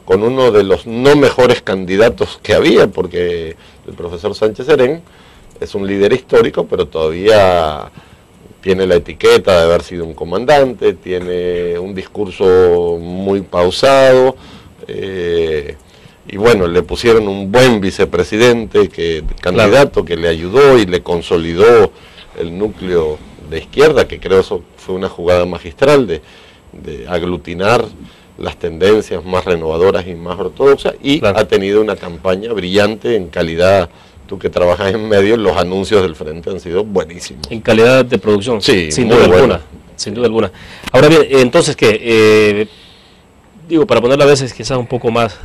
uno de los no mejores candidatos que había, porque el profesor Sánchez Serén es un líder histórico, pero todavía tiene la etiqueta de haber sido un comandante, tiene un discurso muy pausado, y bueno, le pusieron un buen vicepresidente, candidato, que le ayudó y le consolidó el núcleo de izquierda, que creo eso fue una jugada magistral de aglutinar las tendencias más renovadoras y más ortodoxas, y ha tenido una campaña brillante en calidad. Tú que trabajas en medios, los anuncios del frente han sido buenísimos. En calidad de producción, sí, sin duda alguna, sin duda alguna. Ahora bien, entonces que, digo, para ponerlo a veces quizás un poco más,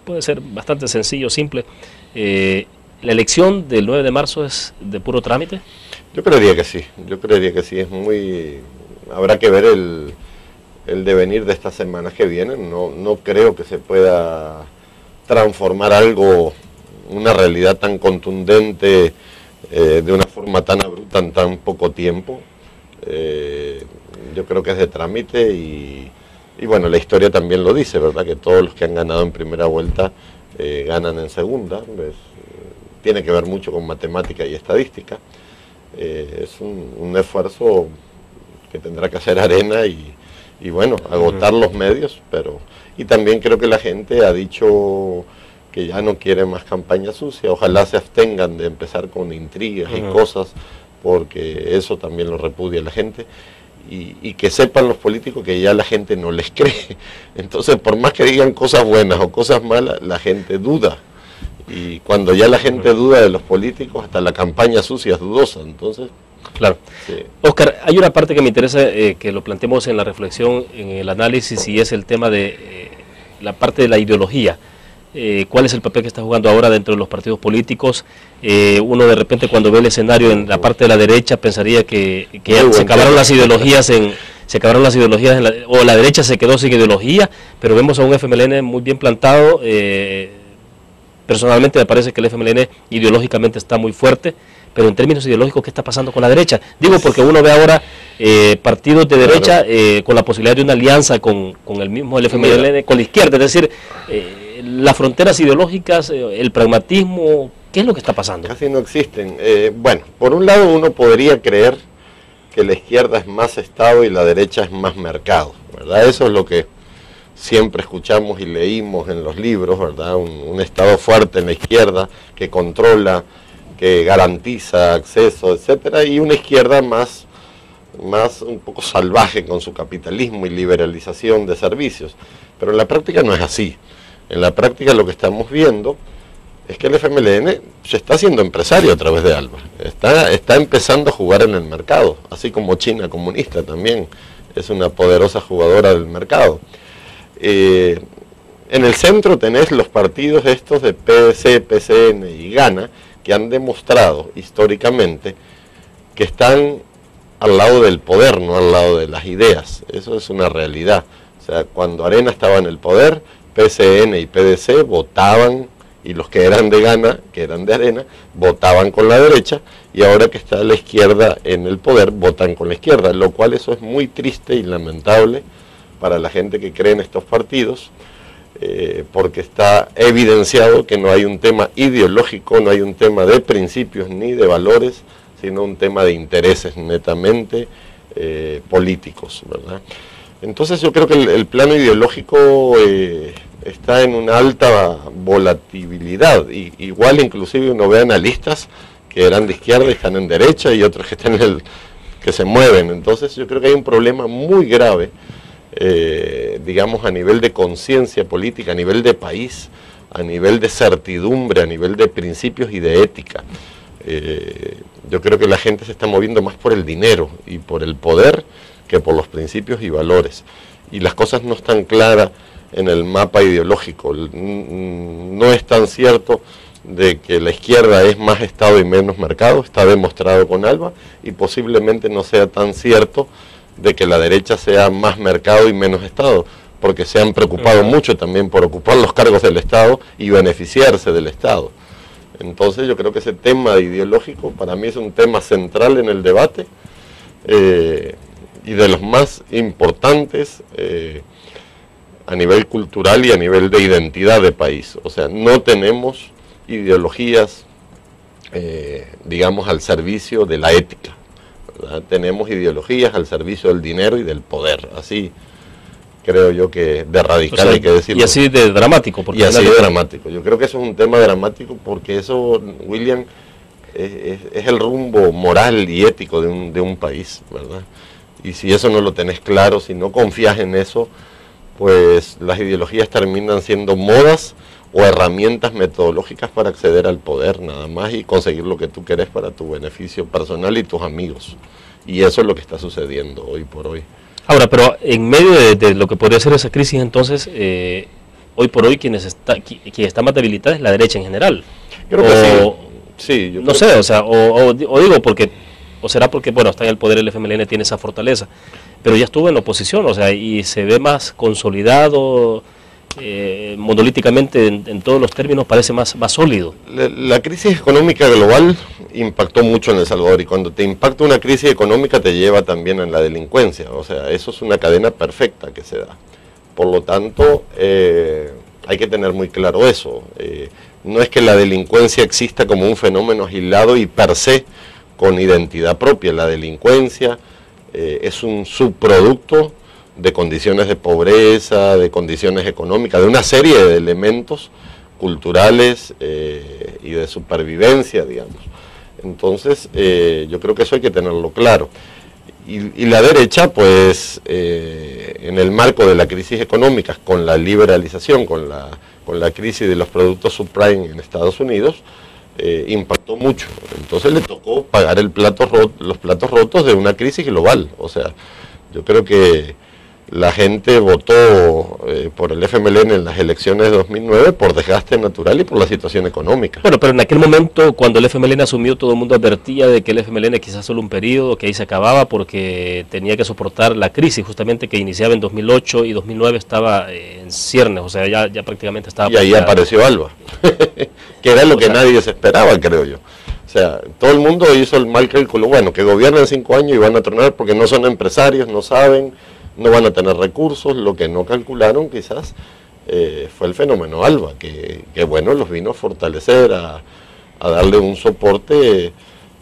puede ser bastante sencillo, simple, ¿la elección del 9 de marzo es de puro trámite? Yo creería que sí, es muy, habrá que ver el devenir de estas semanas que vienen. No creo que se pueda transformar algo, una realidad tan contundente, de una forma tan abrupta en tan poco tiempo. Yo creo que es de trámite y bueno, la historia también lo dice, ¿verdad? Que todos los que han ganado en primera vuelta ganan en segunda. Tiene que ver mucho con matemática y estadística. Es un esfuerzo que tendrá que hacer Arena y bueno, agotar los medios, y también creo que la gente ha dicho que ya no quiere más campaña sucia. Ojalá se abstengan de empezar con intrigas y cosas, porque eso también lo repudia la gente, y que sepan los políticos que ya la gente no les cree. Entonces, por más que digan cosas buenas o cosas malas, la gente duda, y cuando ya la gente duda de los políticos, hasta la campaña sucia es dudosa. Entonces, claro. Sí. Oscar, hay una parte que me interesa que lo planteemos en la reflexión, en el análisis, y es el tema de la parte de la ideología. ¿Cuál es el papel que está jugando ahora dentro de los partidos políticos? Uno de repente, cuando ve el escenario en la parte de la derecha, pensaría que se acabaron las ideologías o la derecha se quedó sin ideología, pero vemos a un FMLN muy bien plantado. Personalmente me parece que el FMLN ideológicamente está muy fuerte, pero en términos ideológicos, ¿qué está pasando con la derecha? Digo, porque uno ve ahora partidos de derecha con la posibilidad de una alianza con el mismo FMLN, con la izquierda, es decir, las fronteras ideológicas, el pragmatismo, ¿qué es lo que está pasando? Casi no existen. Bueno, por un lado uno podría creer que la izquierda es más Estado y la derecha es más mercado, ¿verdad? Eso es lo que siempre escuchamos y leímos en los libros, ¿verdad? Un Estado fuerte en la izquierda que controla, que garantiza acceso, etcétera, y una izquierda más un poco salvaje con su capitalismo y liberalización de servicios. Pero en la práctica no es así. En la práctica lo que estamos viendo es que el FMLN se está haciendo empresario a través de ALBA, está empezando a jugar en el mercado, así como China comunista también es una poderosa jugadora del mercado. En el centro tenés los partidos estos de PDC, PCN y Gana, que han demostrado históricamente que están al lado del poder, no al lado de las ideas. Eso es una realidad. O sea, cuando Arena estaba en el poder, PCN y PDC votaban, y los que eran de Gana, que eran de Arena, votaban con la derecha, y ahora que está la izquierda en el poder, votan con la izquierda, lo cual eso es muy triste y lamentable para la gente que cree en estos partidos, porque está evidenciado que no hay un tema ideológico, no hay un tema de principios ni de valores, sino un tema de intereses netamente políticos, ¿verdad? Entonces yo creo que el plano ideológico está en una alta volatilidad, igual inclusive uno ve analistas que eran de izquierda y están en derecha, y otros que están que se mueven. Entonces yo creo que hay un problema muy grave, digamos, a nivel de conciencia política, a nivel de país, a nivel de certidumbre, a nivel de principios y de ética. Yo creo que la gente se está moviendo más por el dinero y por el poder que por los principios y valores. Y las cosas no están claras en el mapa ideológico. No es tan cierto de que la izquierda es más Estado y menos mercado, está demostrado con ALBA, y posiblemente no sea tan cierto de que la derecha sea más mercado y menos Estado, porque se han preocupado mucho también por ocupar los cargos del Estado y beneficiarse del Estado. Entonces yo creo que ese tema ideológico para mí es un tema central en el debate, y de los más importantes a nivel cultural y a nivel de identidad de país. O sea, no tenemos ideologías, digamos, al servicio de la ética, ¿verdad? Tenemos ideologías al servicio del dinero y del poder, así creo yo que de radical, o sea, hay que decirlo. Y así de dramático. Y así de dramático. Yo creo que eso es un tema dramático porque eso, William, es el rumbo moral y ético de un país, ¿verdad? Y si eso no lo tenés claro, si no confías en eso, pues las ideologías terminan siendo modas o herramientas metodológicas para acceder al poder nada más y conseguir lo que tú querés para tu beneficio personal y tus amigos. Y eso es lo que está sucediendo hoy por hoy. Ahora, pero en medio de lo que podría ser esa crisis, entonces, hoy por hoy quien está más debilitada es la derecha en general. Creo que sí. Yo no sé, o sea, o digo porque, o será porque, bueno, está en el poder el FMLN, tiene esa fortaleza, pero ya estuvo en la oposición, o sea, y se ve más consolidado, monolíticamente en todos los términos, parece más sólido. La crisis económica global impactó mucho en El Salvador, y cuando te impacta una crisis económica te lleva también en la delincuencia, o sea, eso es una cadena perfecta que se da. Por lo tanto, hay que tener muy claro eso. No es que la delincuencia exista como un fenómeno aislado y per se con identidad propia. La delincuencia es un subproducto de condiciones de pobreza, de condiciones económicas, de una serie de elementos culturales y de supervivencia, digamos. Entonces, yo creo que eso hay que tenerlo claro. Y la derecha, pues, en el marco de la crisis económica, con la liberalización, con la crisis de los productos subprime en Estados Unidos, impactó mucho. Entonces le tocó pagar los platos rotos de una crisis global. O sea, yo creo que la gente votó por el FMLN en las elecciones de 2009 por desgaste natural y por la situación económica. Bueno, pero en aquel momento, cuando el FMLN asumió, todo el mundo advertía de que el FMLN quizás solo un periodo, que ahí se acababa porque tenía que soportar la crisis justamente que iniciaba en 2008 y 2009 estaba en ciernes, o sea, ya prácticamente estaba... Y ahí apareció ALBA, que era lo que nadie se esperaba, creo yo. O sea, todo el mundo hizo el mal cálculo, bueno, que gobiernan 5 años y van a tronar porque no son empresarios, no saben, no van a tener recursos. Lo que no calcularon quizás fue el fenómeno ALBA, que bueno, los vino a fortalecer, a darle un soporte,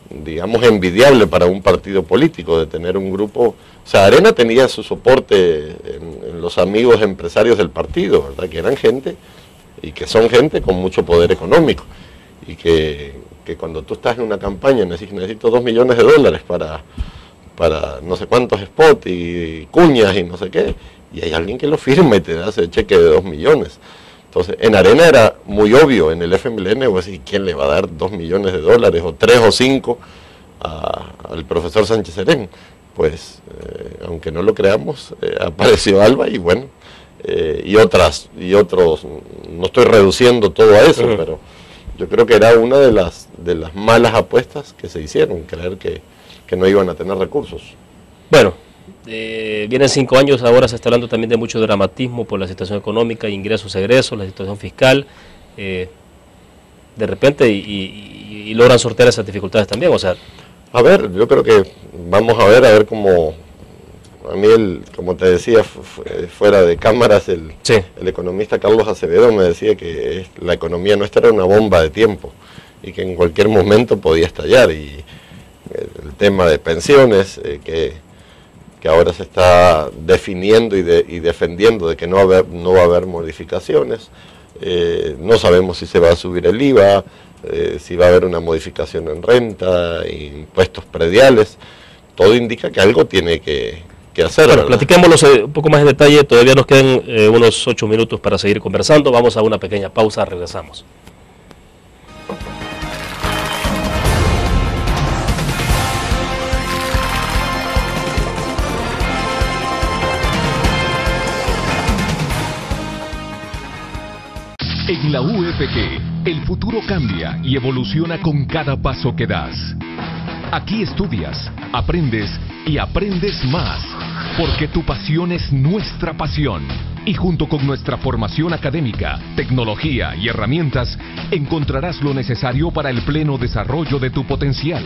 digamos, envidiable para un partido político, de tener un grupo. O sea, Arena tenía su soporte en los amigos empresarios del partido, ¿verdad? Que eran gente, y que son gente con mucho poder económico, y que cuando tú estás en una campaña necesito $2 millones para no sé cuántos spots y cuñas y no sé qué, y hay alguien que lo firma y te da ese cheque de 2 millones. Entonces, en Arena era muy obvio, en el FMLN, pues, ¿y quién le va a dar $2 millones o 3 o 5 al profesor Sánchez Serén? Pues, aunque no lo creamos, apareció Alba y bueno, y otros, no estoy reduciendo todo a eso, pero yo creo que era una de las malas apuestas que se hicieron, creer que no iban a tener recursos. Bueno, vienen 5 años, ahora se está hablando también de mucho dramatismo por la situación económica, ingresos, egresos, la situación fiscal, de repente, y logran sortear esas dificultades también, o sea... A ver, yo creo que vamos a ver cómo, a mí, como te decía, fuera de cámaras, el economista Carlos Acevedo me decía que la economía nuestra era una bomba de tiempo y que en cualquier momento podía estallar, y el tema de pensiones, que ahora se está definiendo y defendiendo de que no va a haber modificaciones, no sabemos si se va a subir el IVA, si va a haber una modificación en renta, impuestos prediales, todo indica que algo tiene que hacer. Bueno, platiquémoslo un poco más en detalle, todavía nos quedan unos 8 minutos para seguir conversando, vamos a una pequeña pausa, regresamos. En la UFG, el futuro cambia y evoluciona con cada paso que das. Aquí estudias, aprendes y aprendes más, porque tu pasión es nuestra pasión. Y junto con nuestra formación académica, tecnología y herramientas, encontrarás lo necesario para el pleno desarrollo de tu potencial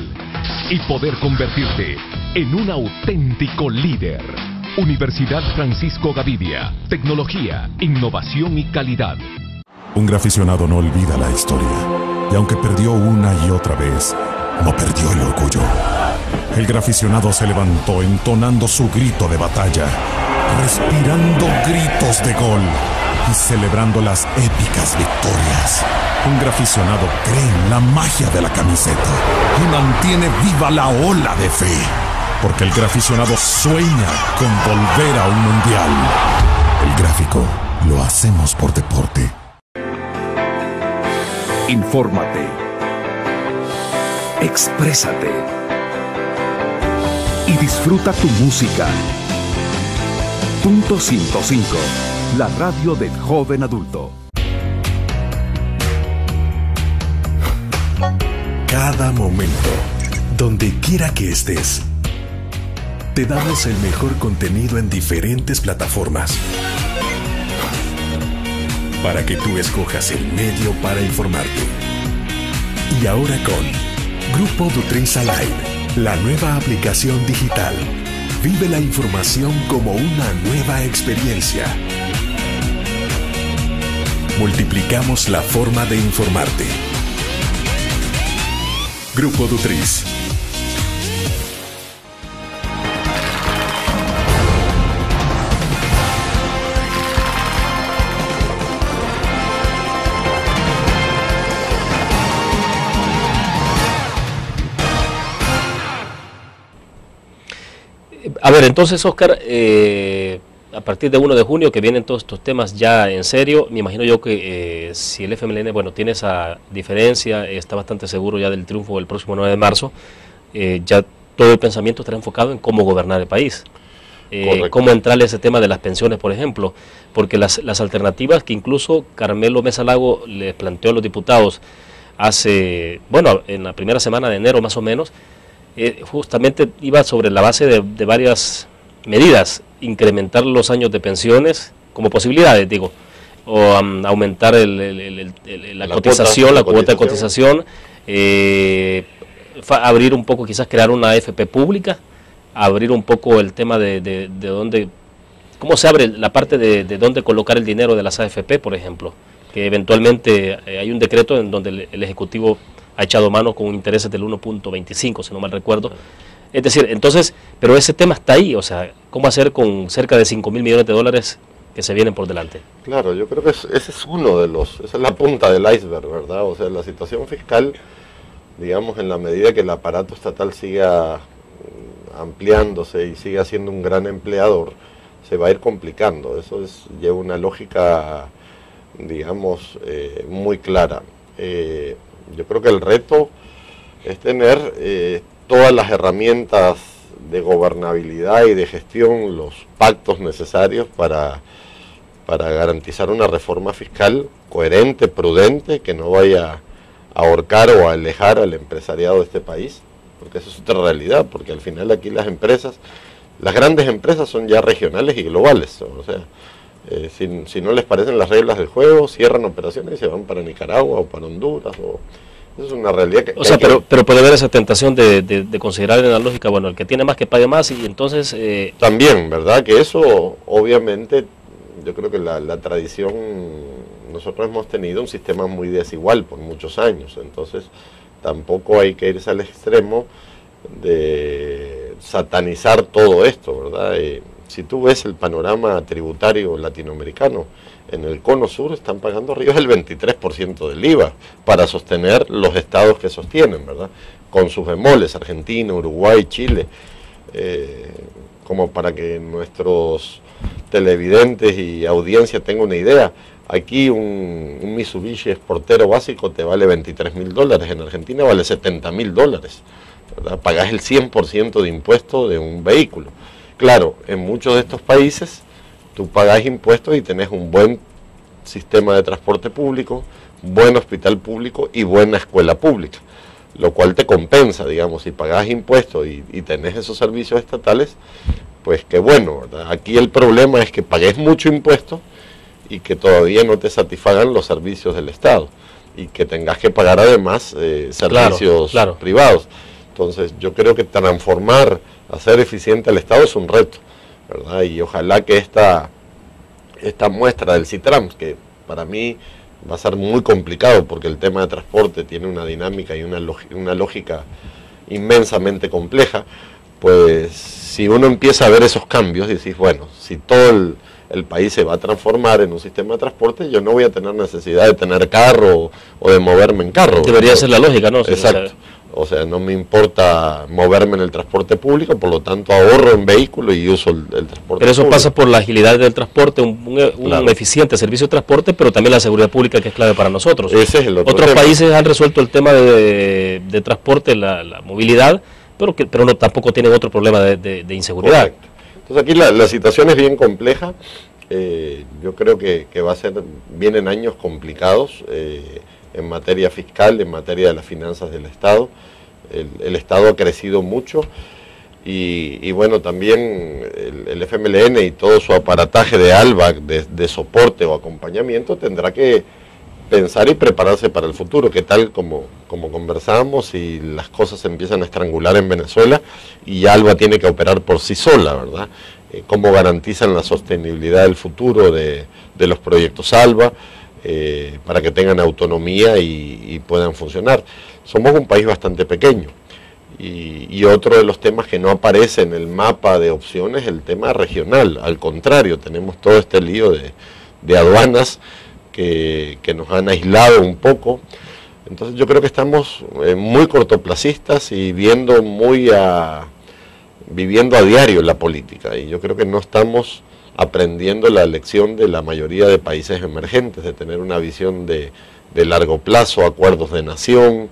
y poder convertirte en un auténtico líder. Universidad Francisco Gavidia, tecnología, innovación y calidad. Un graficionado no olvida la historia, y aunque perdió una y otra vez, no perdió el orgullo. El graficionado se levantó entonando su grito de batalla, respirando gritos de gol y celebrando las épicas victorias. Un graficionado cree en la magia de la camiseta y mantiene viva la ola de fe, porque el graficionado sueña con volver a un mundial. El gráfico lo hacemos por deporte. Infórmate. Exprésate. Y disfruta tu música. Punto 105. La radio del joven adulto. Cada momento, donde quiera que estés, te damos el mejor contenido en diferentes plataformas, para que tú escojas el medio para informarte. Y ahora con Grupo Dutrisa Live, la nueva aplicación digital. Vive la información como una nueva experiencia. Multiplicamos la forma de informarte. Grupo Dutris. A ver, entonces, Oscar, a partir de 1 de junio, que vienen todos estos temas ya en serio, me imagino yo que si el FMLN, bueno, tiene esa diferencia, está bastante seguro ya del triunfo del próximo 9 de marzo, ya todo el pensamiento estará enfocado en cómo gobernar el país. Cómo entrarle a ese tema de las pensiones, por ejemplo, porque las alternativas que incluso Carmelo Mesa Lago les planteó a los diputados hace, bueno, en la primera semana de enero más o menos, justamente iba sobre la base de varias medidas: incrementar los años de pensiones como posibilidades, digo, o aumentar la cotización, la cuota de cotización, abrir un poco, quizás crear una AFP pública, abrir un poco el tema de dónde, cómo se abre la parte de dónde colocar el dinero de las AFP, por ejemplo, que eventualmente hay un decreto en donde el Ejecutivo ha echado mano con intereses del 1.25, si no mal recuerdo. Es decir, entonces, pero ese tema está ahí, o sea, ¿cómo hacer con cerca de 5.000 millones de dólares que se vienen por delante? Claro, yo creo que ese es esa es la punta del iceberg, ¿verdad? O sea, la situación fiscal, digamos, en la medida que el aparato estatal siga ampliándose y siga siendo un gran empleador, se va a ir complicando. Eso lleva una lógica digamos, muy clara. Yo creo que el reto es tener todas las herramientas de gobernabilidad y de gestión, los pactos necesarios para garantizar una reforma fiscal coherente, prudente, que no vaya a ahorcar o a alejar al empresariado de este país, porque eso es otra realidad, porque al final aquí las grandes empresas son ya regionales y globales, o sea, si no les parecen las reglas del juego, cierran operaciones y se van para Nicaragua o para Honduras, eso es una realidad que... O sea, pero puede haber esa tentación de considerar en la lógica, bueno, el que tiene más que pague más, y entonces... También, ¿verdad? Que eso, obviamente, yo creo que la tradición, nosotros hemos tenido un sistema muy desigual por muchos años, entonces tampoco hay que irse al extremo de satanizar todo esto, ¿verdad? Si tú ves el panorama tributario latinoamericano, en el cono sur están pagando arriba del 23% del IVA para sostener los estados que sostienen, ¿verdad? Con sus bemoles, Argentina, Uruguay, Chile, como para que nuestros televidentes y audiencia tengan una idea. Aquí un Mitsubishi Sportero básico te vale $23.000, en Argentina vale $70.000, ¿verdad? Pagás el 100% de impuesto de un vehículo. Claro, en muchos de estos países tú pagás impuestos y tenés un buen sistema de transporte público, buen hospital público y buena escuela pública, lo cual te compensa, digamos, si pagás impuestos y tenés esos servicios estatales, pues qué bueno, ¿verdad? Aquí el problema es que pagues mucho impuesto y que todavía no te satisfagan los servicios del Estado y que tengas que pagar además servicios privados. Entonces yo creo que transformar, hacer eficiente al Estado es un reto, ¿verdad? Y ojalá que esta muestra del CITRAMS, que para mí va a ser muy complicado porque el tema de transporte tiene una dinámica y una lógica inmensamente compleja, pues si uno empieza a ver esos cambios y decís, bueno, si todo el país se va a transformar en un sistema de transporte, yo no voy a tener necesidad de tener carro o de moverme en carro. Debería ser la lógica, ¿no? Exacto. O sea, no me importa moverme en el transporte público, por lo tanto ahorro en vehículo y uso el transporte Pero eso público. pasa por la agilidad del transporte, un eficiente servicio de transporte, pero también la seguridad pública, que es clave para nosotros. Ese es el otro Otros tema. países han resuelto el tema de transporte, la movilidad, pero no, tampoco tienen otro problema de inseguridad. Correcto. Entonces aquí la situación es bien compleja. Yo creo que vienen años complicados en materia fiscal, en materia de las finanzas del Estado. El Estado ha crecido mucho y bueno, también el FMLN y todo su aparataje de ALBA, de soporte o acompañamiento, tendrá que pensar y prepararse para el futuro, que tal como conversamos, y las cosas se empiezan a estrangular en Venezuela y ALBA tiene que operar por sí sola, ¿verdad? Cómo garantizan la sostenibilidad del futuro de los proyectos ALBA, para que tengan autonomía y puedan funcionar. Somos un país bastante pequeño y otro de los temas que no aparece en el mapa de opciones es el tema regional. Al contrario, tenemos todo este lío de aduanas que nos han aislado un poco. Entonces yo creo que estamos muy cortoplacistas y viviendo a diario la política, y yo creo que no estamos aprendiendo la lección de la mayoría de países emergentes, de tener una visión de largo plazo, acuerdos de nación,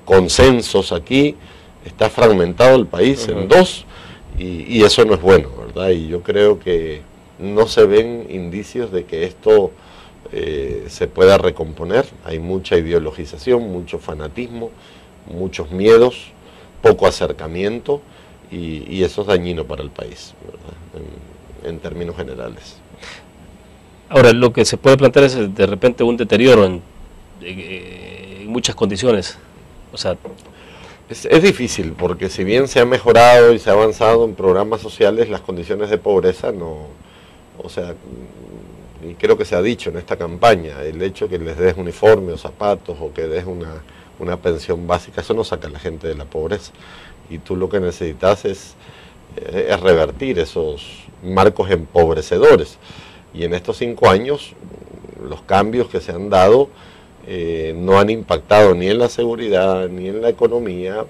consensos. Aquí está fragmentado el país en dos y eso no es bueno, ¿verdad? Y yo creo que no se ven indicios de que esto se pueda recomponer. Hay mucha ideologización, mucho fanatismo, muchos miedos, poco acercamiento y eso es dañino para el país, ¿verdad? En términos generales. Ahora, lo que se puede plantear es de repente un deterioro en muchas condiciones. O sea, es difícil, porque si bien se ha mejorado y se ha avanzado en programas sociales, las condiciones de pobreza no, o sea, y creo que se ha dicho en esta campaña, el hecho que les des uniforme o zapatos o que des una pensión básica, eso no saca a la gente de la pobreza. Y tú lo que necesitas es revertir esos marcos empobrecedores. Y en estos 5 años, los cambios que se han dado no han impactado ni en la seguridad ni en la economía.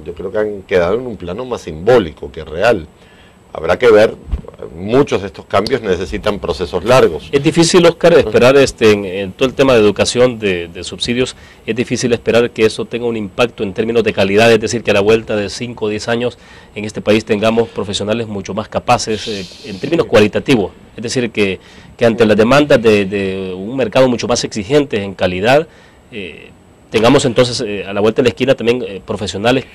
Yo creo que han quedado en un plano más simbólico que real. Habrá que ver, muchos de estos cambios necesitan procesos largos. Es difícil, Oscar, esperar en todo el tema de educación, de subsidios, es difícil esperar que eso tenga un impacto en términos de calidad, es decir, que a la vuelta de 5 o 10 años en este país tengamos profesionales mucho más capaces en términos cualitativos, es decir, que ante las demandas de un mercado mucho más exigente en calidad, tengamos entonces a la vuelta de la esquina también profesionales.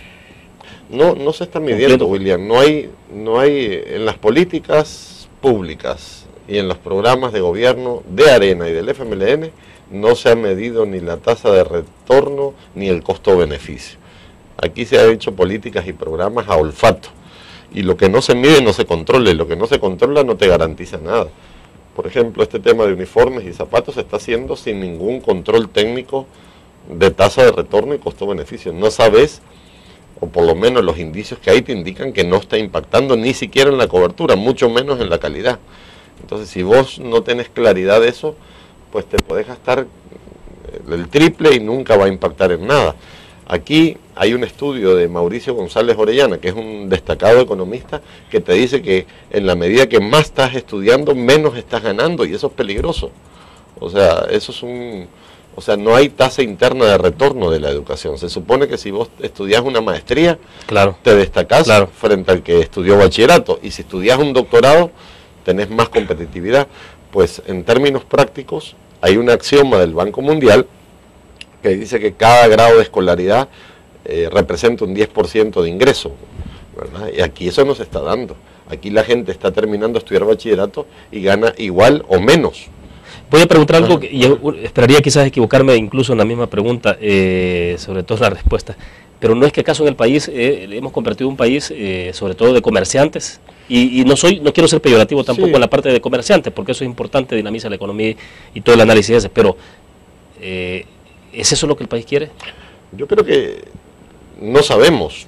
No se está midiendo, William. No hay en las políticas públicas y en los programas de gobierno de Arena y del FMLN no se ha medido ni la tasa de retorno ni el costo-beneficio. Aquí se han hecho políticas y programas a olfato. Y lo que no se mide no se controla, y lo que no se controla no te garantiza nada. Por ejemplo, este tema de uniformes y zapatos se está haciendo sin ningún control técnico de tasa de retorno y costo-beneficio. No sabes, o por lo menos los indicios que hay te indican que no está impactando ni siquiera en la cobertura, mucho menos en la calidad. Entonces, si vos no tenés claridad de eso, pues te podés gastar el triple y nunca va a impactar en nada. Aquí hay un estudio de Mauricio González Orellana, que es un destacado economista, que te dice que en la medida que más estás estudiando, menos estás ganando, y eso es peligroso. O sea, eso es O sea, no hay tasa interna de retorno de la educación. Se supone que si vos estudiás una maestría, claro, te destacás frente al que estudió bachillerato. Y si estudiás un doctorado, tenés más competitividad. Pues en términos prácticos, hay un axioma del Banco Mundial que dice que cada grado de escolaridad representa un 10% de ingreso, ¿verdad? Y aquí eso no se está dando. Aquí la gente está terminando de estudiar bachillerato y gana igual o menos. Voy a preguntar algo, y esperaría quizás equivocarme incluso en la misma pregunta, sobre todo la respuesta, pero ¿no es que acaso en el país hemos convertido un país sobre todo de comerciantes? Y no quiero ser peyorativo tampoco en la parte de comerciantes, porque eso es importante, dinamiza la economía y todo el análisis ese, pero ¿es eso lo que el país quiere? Yo creo que no sabemos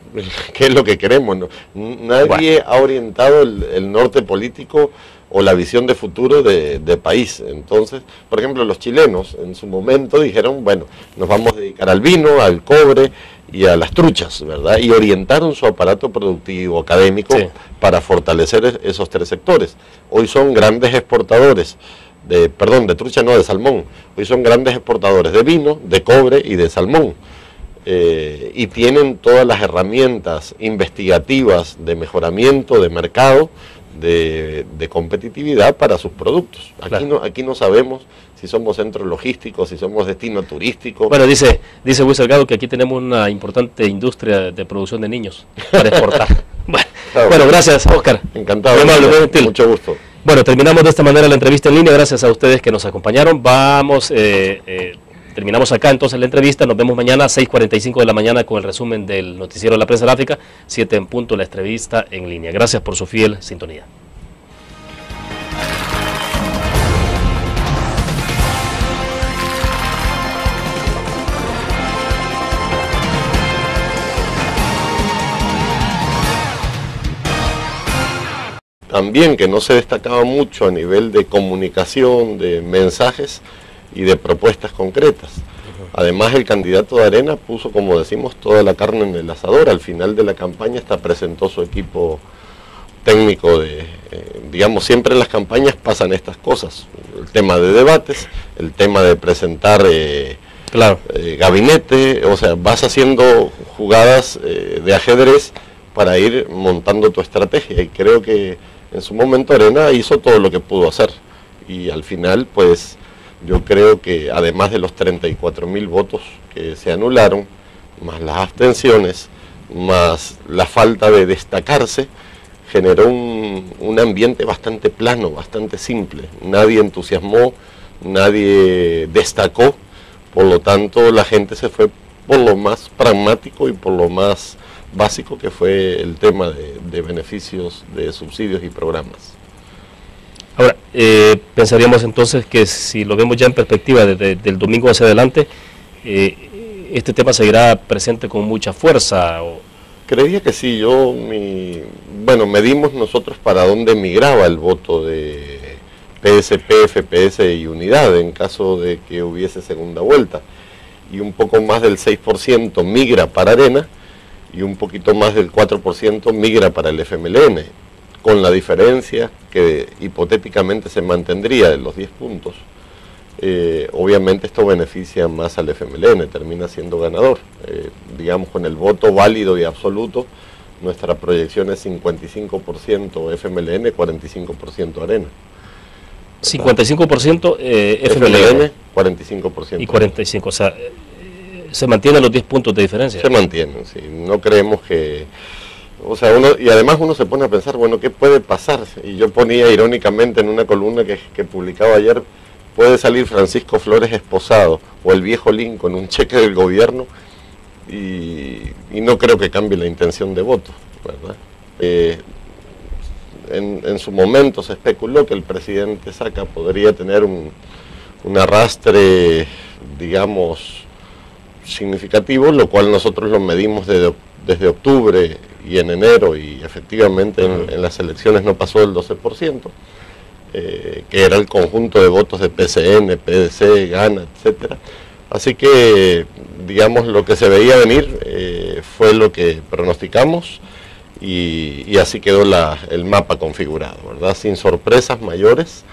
qué es lo que queremos. Nadie ha orientado el norte político o la visión de futuro de país. Entonces, por ejemplo, los chilenos en su momento dijeron, bueno, nos vamos a dedicar al vino, al cobre y a las truchas, ¿verdad? Y orientaron su aparato productivo, académico, para fortalecer esos tres sectores. Hoy son grandes exportadores, de trucha no, de salmón. Hoy son grandes exportadores de vino, de cobre y de salmón. Y tienen todas las herramientas investigativas de mejoramiento de mercado, de competitividad para sus productos. Aquí no sabemos si somos centros logísticos, si somos destino turístico. Bueno, dice Luis Salgado que aquí tenemos una importante industria de producción de niños para exportar. Bueno, gracias, Oscar. Encantado. Mucho gusto. Bueno, terminamos de esta manera la entrevista en línea. Gracias a ustedes que nos acompañaron. Terminamos acá entonces la entrevista. Nos vemos mañana a 6:45 de la mañana con el resumen del noticiero de la prensa gráfica, 7 en punto la entrevista en línea. Gracias por su fiel sintonía. También que no se destacaba mucho a nivel de comunicación, de mensajes y de propuestas concretas. Además, el candidato de Arena puso, como decimos, toda la carne en el asador. Al final de la campaña hasta presentó su equipo técnico digamos, siempre en las campañas pasan estas cosas. El tema de debates, el tema de presentar gabinete, o sea, vas haciendo jugadas de ajedrez para ir montando tu estrategia. Y creo que en su momento Arena hizo todo lo que pudo hacer. Y al final, pues, yo creo que además de los 34.000 votos que se anularon, más las abstenciones, más la falta de destacarse, generó un ambiente bastante plano, bastante simple. Nadie entusiasmó, nadie destacó, por lo tanto la gente se fue por lo más pragmático y por lo más básico, que fue el tema de beneficios, de subsidios y programas. Ahora, pensaríamos entonces que si lo vemos ya en perspectiva desde el domingo hacia adelante, este tema seguirá presente con mucha fuerza. Creería que sí. Medimos nosotros para dónde migraba el voto de PSP, FPS y Unidad en caso de que hubiese segunda vuelta. Y un poco más del 6% migra para Arena y un poquito más del 4% migra para el FMLN. con la diferencia que hipotéticamente se mantendría de los 10 puntos, obviamente esto beneficia más al FMLN, termina siendo ganador. Digamos, con el voto válido y absoluto, nuestra proyección es 55% FMLN, 45% Arena. 55% FMLN, 45%. Y 45%, o sea, se mantienen los 10 puntos de diferencia. Se mantienen, sí. No creemos que... O sea, y además uno se pone a pensar, bueno, ¿qué puede pasar? Y yo ponía irónicamente en una columna que publicaba ayer, puede salir Francisco Flores esposado o el viejo Lincoln, un cheque del gobierno, y no creo que cambie la intención de voto, ¿verdad? En su momento se especuló que el presidente Saca podría tener un arrastre, digamos, significativo, lo cual nosotros lo medimos desde octubre y en enero, y efectivamente en las elecciones no pasó del 12%, que era el conjunto de votos de PCN, PDC, GANA, etcétera. Así que, digamos, lo que se veía venir fue lo que pronosticamos, y así quedó el mapa configurado, ¿verdad? Sin sorpresas mayores,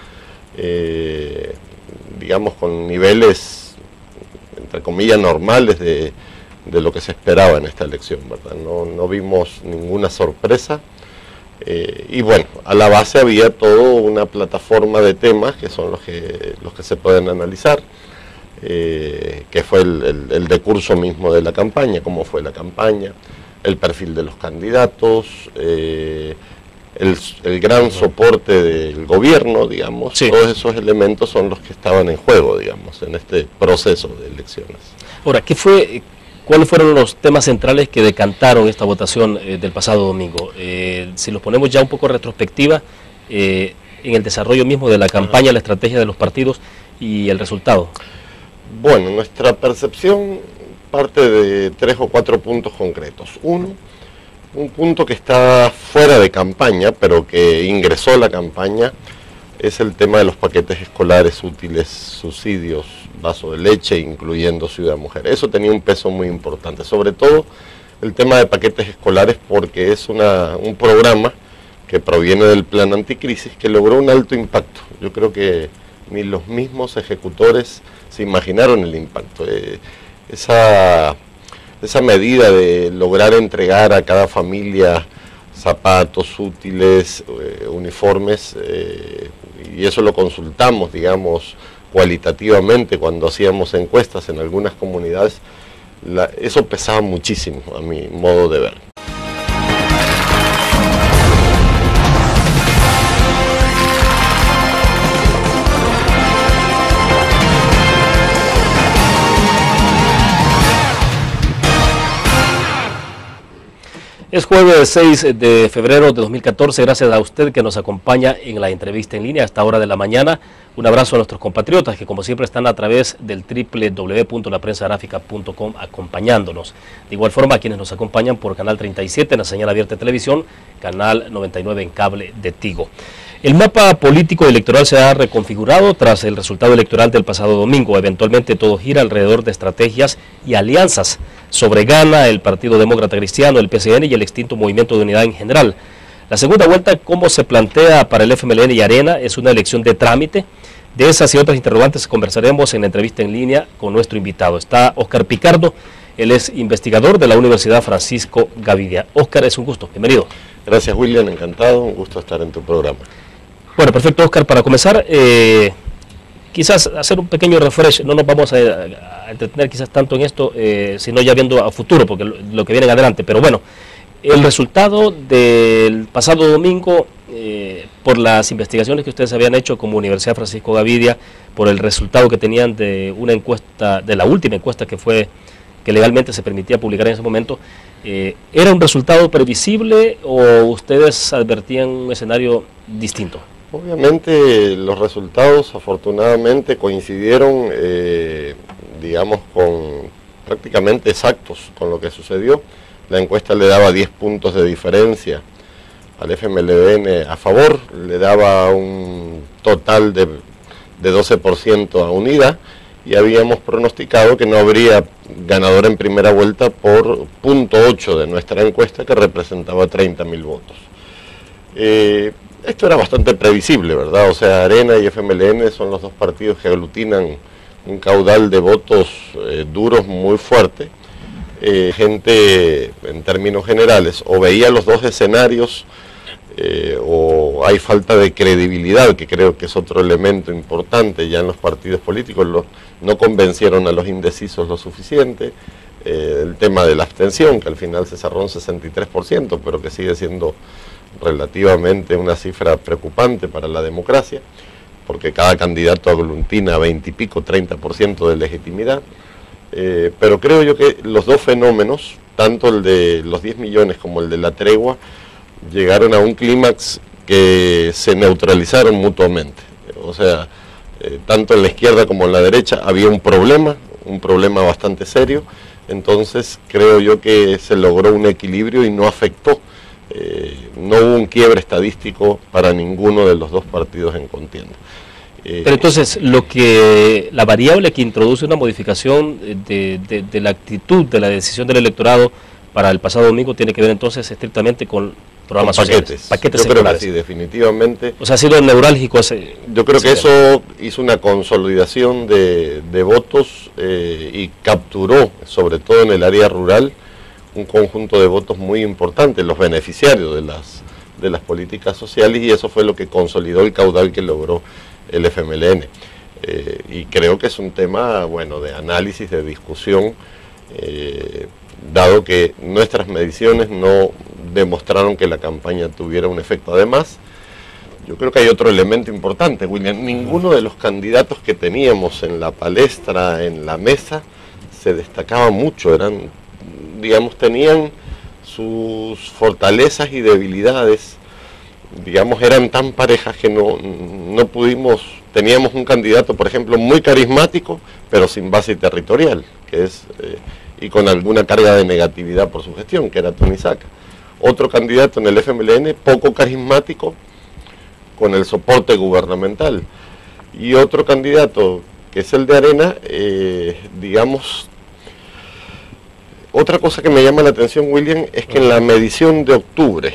digamos, con niveles, entre comillas, normales de lo que se esperaba en esta elección, ¿verdad? No vimos ninguna sorpresa, y bueno, a la base había toda una plataforma de temas que son los que se pueden analizar, que fue el decurso mismo de la campaña, cómo fue la campaña, el perfil de los candidatos, el gran soporte del gobierno, digamos, sí. Todos esos elementos son los que estaban en juego, digamos, en este proceso de elecciones. Ahora, ¿cuáles fueron los temas centrales que decantaron esta votación del pasado domingo? Si los ponemos ya un poco retrospectiva, en el desarrollo mismo de la campaña, la estrategia de los partidos y el resultado. Bueno, nuestra percepción parte de 3 o 4 puntos concretos. Uno, un punto que está fuera de campaña, pero que ingresó a la campaña, es el tema de los paquetes escolares útiles, subsidios, vaso de leche, incluyendo Ciudad Mujer. Eso tenía un peso muy importante, sobre todo el tema de paquetes escolares, porque es un programa que proviene del plan anticrisis, que logró un alto impacto. Yo creo que ni los mismos ejecutores se imaginaron el impacto. Esa medida de lograr entregar a cada familia zapatos útiles, uniformes, y eso lo consultamos, digamos, cualitativamente cuando hacíamos encuestas en algunas comunidades, eso pesaba muchísimo a mi modo de ver. Es jueves 6 de febrero de 2014, gracias a usted que nos acompaña en la entrevista en línea a esta hora de la mañana. Un abrazo a nuestros compatriotas que como siempre están a través del www.laprensagráfica.com acompañándonos. De igual forma a quienes nos acompañan por Canal 37 en la señal abierta de televisión, Canal 99 en cable de Tigo. El mapa político electoral se ha reconfigurado tras el resultado electoral del pasado domingo. Eventualmente todo gira alrededor de estrategias y alianzas sobre Gana, el Partido Demócrata Cristiano, el PCN y el extinto Movimiento de Unidad en general. La segunda vuelta, como se plantea para el FMLN y Arena, es una elección de trámite. De esas y otras interrogantes conversaremos en la entrevista en línea con nuestro invitado. Está Óscar Picardo, él es investigador de la Universidad Francisco Gavidia. Óscar, es un gusto, bienvenido. Gracias, William, encantado, un gusto estar en tu programa. Bueno, perfecto, Óscar, para comenzar, quizás hacer un pequeño refresh, no nos vamos a entretener quizás tanto en esto, sino ya viendo a futuro, porque lo que viene adelante, pero bueno, el resultado del pasado domingo, por las investigaciones que ustedes habían hecho como Universidad Francisco Gavidia, por el resultado que tenían de una encuesta, de la última encuesta que legalmente se permitía publicar en ese momento, ¿era un resultado previsible o ustedes advertían un escenario distinto? Obviamente los resultados afortunadamente coincidieron, digamos, prácticamente exactos con lo que sucedió. La encuesta le daba 10 puntos de diferencia al FMLN a favor, le daba un total de 12% a Unidad, y habíamos pronosticado que no habría ganador en primera vuelta por 0.8 de nuestra encuesta, que representaba 30.000 votos. Esto era bastante previsible, ¿verdad? O sea, Arena y FMLN son los dos partidos que aglutinan un caudal de votos duros muy fuerte. Gente, en términos generales, o veía los dos escenarios o hay falta de credibilidad, que creo que es otro elemento importante ya en los partidos políticos. No convencieron a los indecisos lo suficiente. El tema de la abstención, que al final se cerró un 63%, pero que sigue siendo relativamente una cifra preocupante para la democracia, porque cada candidato aglutina 20 y pico, 30% de legitimidad. Pero creo yo que los dos fenómenos, tanto el de los 10 millones como el de la tregua, llegaron a un clímax que se neutralizaron mutuamente. O sea, tanto en la izquierda como en la derecha había un problema bastante serio. Entonces creo yo que se logró un equilibrio y no afectó, no hubo un quiebre estadístico para ninguno de los dos partidos en contienda. Pero entonces, la variable que introduce una modificación de la actitud de la decisión del electorado para el pasado domingo tiene que ver entonces estrictamente con programas sociales, paquetes yo creo que sí, definitivamente. O sea, ha sido neurálgico yo creo que eso hizo una consolidación de votos y capturó, sobre todo en el área rural, un conjunto de votos muy importantes, los beneficiarios de las políticas sociales, y eso fue lo que consolidó el caudal que logró el FMLN. Y creo que es un tema, bueno, de análisis, de discusión, dado que nuestras mediciones no demostraron que la campaña tuviera un efecto. Además, yo creo que hay otro elemento importante, William. Ninguno de los candidatos que teníamos en la palestra, en la mesa, se destacaba mucho. Tenían sus fortalezas y debilidades, eran tan parejas que no pudimos. Teníamos un candidato, por ejemplo, muy carismático, pero sin base territorial, y con alguna carga de negatividad por su gestión, que era Tony Saca. Otro candidato en el FMLN, poco carismático, con el soporte gubernamental. Y otro candidato, que es el de Arena, otra cosa que me llama la atención, William, es que en la medición de octubre,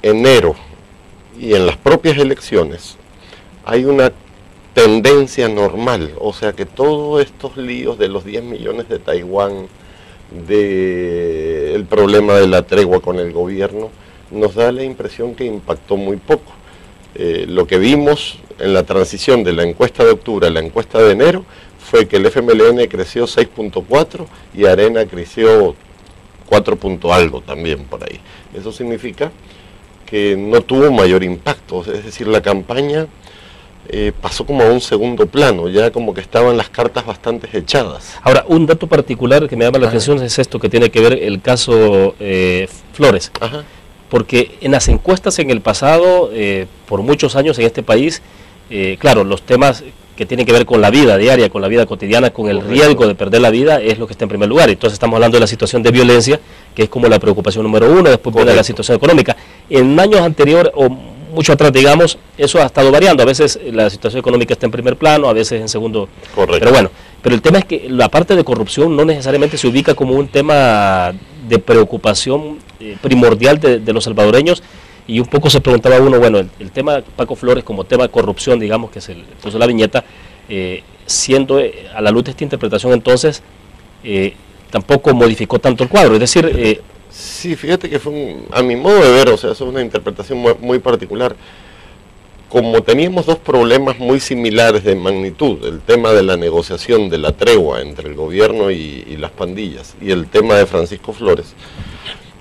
enero y en las propias elecciones, hay una tendencia normal. O sea que todos estos líos de los 10 millones de Taiwán, del problema de la tregua con el gobierno, nos da la impresión que impactó muy poco. Lo que vimos en la transición de la encuesta de octubre a la encuesta de enero fue que el FMLN creció 6.4 y Arena creció 4 punto algo también por ahí. Eso significa que no tuvo mayor impacto, es decir, la campaña pasó como a un segundo plano, ya como que estaban las cartas bastante echadas. Ahora, un dato particular que me llama la atención es esto que tiene que ver el caso Flores. Ajá. Porque en las encuestas en el pasado, por muchos años en este país, claro, los temas que tienen que ver con la vida diaria, con la vida cotidiana, con el riesgo de perder la vida, es lo que está en primer lugar. Entonces estamos hablando de la situación de violencia, que es como la preocupación número uno, después viene la situación económica. En años anteriores, o mucho atrás, digamos, eso ha estado variando. A veces la situación económica está en primer plano, a veces en segundo. Correcto. Pero bueno, pero el tema es que la parte de corrupción no necesariamente se ubica como un tema de preocupación primordial de los salvadoreños, y un poco se preguntaba uno, bueno, el tema Paco Flores como tema de corrupción, digamos, que se puso la viñeta, siendo a la luz de esta interpretación entonces, tampoco modificó tanto el cuadro, es decir... sí, fíjate que fue, a mi modo de ver, o sea, eso es una interpretación muy particular. Como teníamos dos problemas muy similares de magnitud, el tema de la negociación de la tregua entre el gobierno y las pandillas, y el tema de Francisco Flores,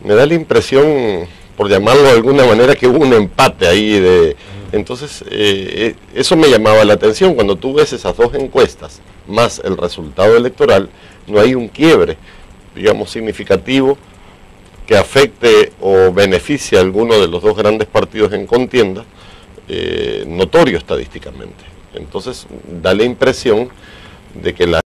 me da la impresión, por llamarlo de alguna manera, que hubo un empate ahí. Entonces, eso me llamaba la atención. Cuando tú ves esas dos encuestas, más el resultado electoral, no hay un quiebre, digamos, significativo, que afecte o beneficie a alguno de los dos grandes partidos en contienda, notorio estadísticamente. Entonces da la impresión de que la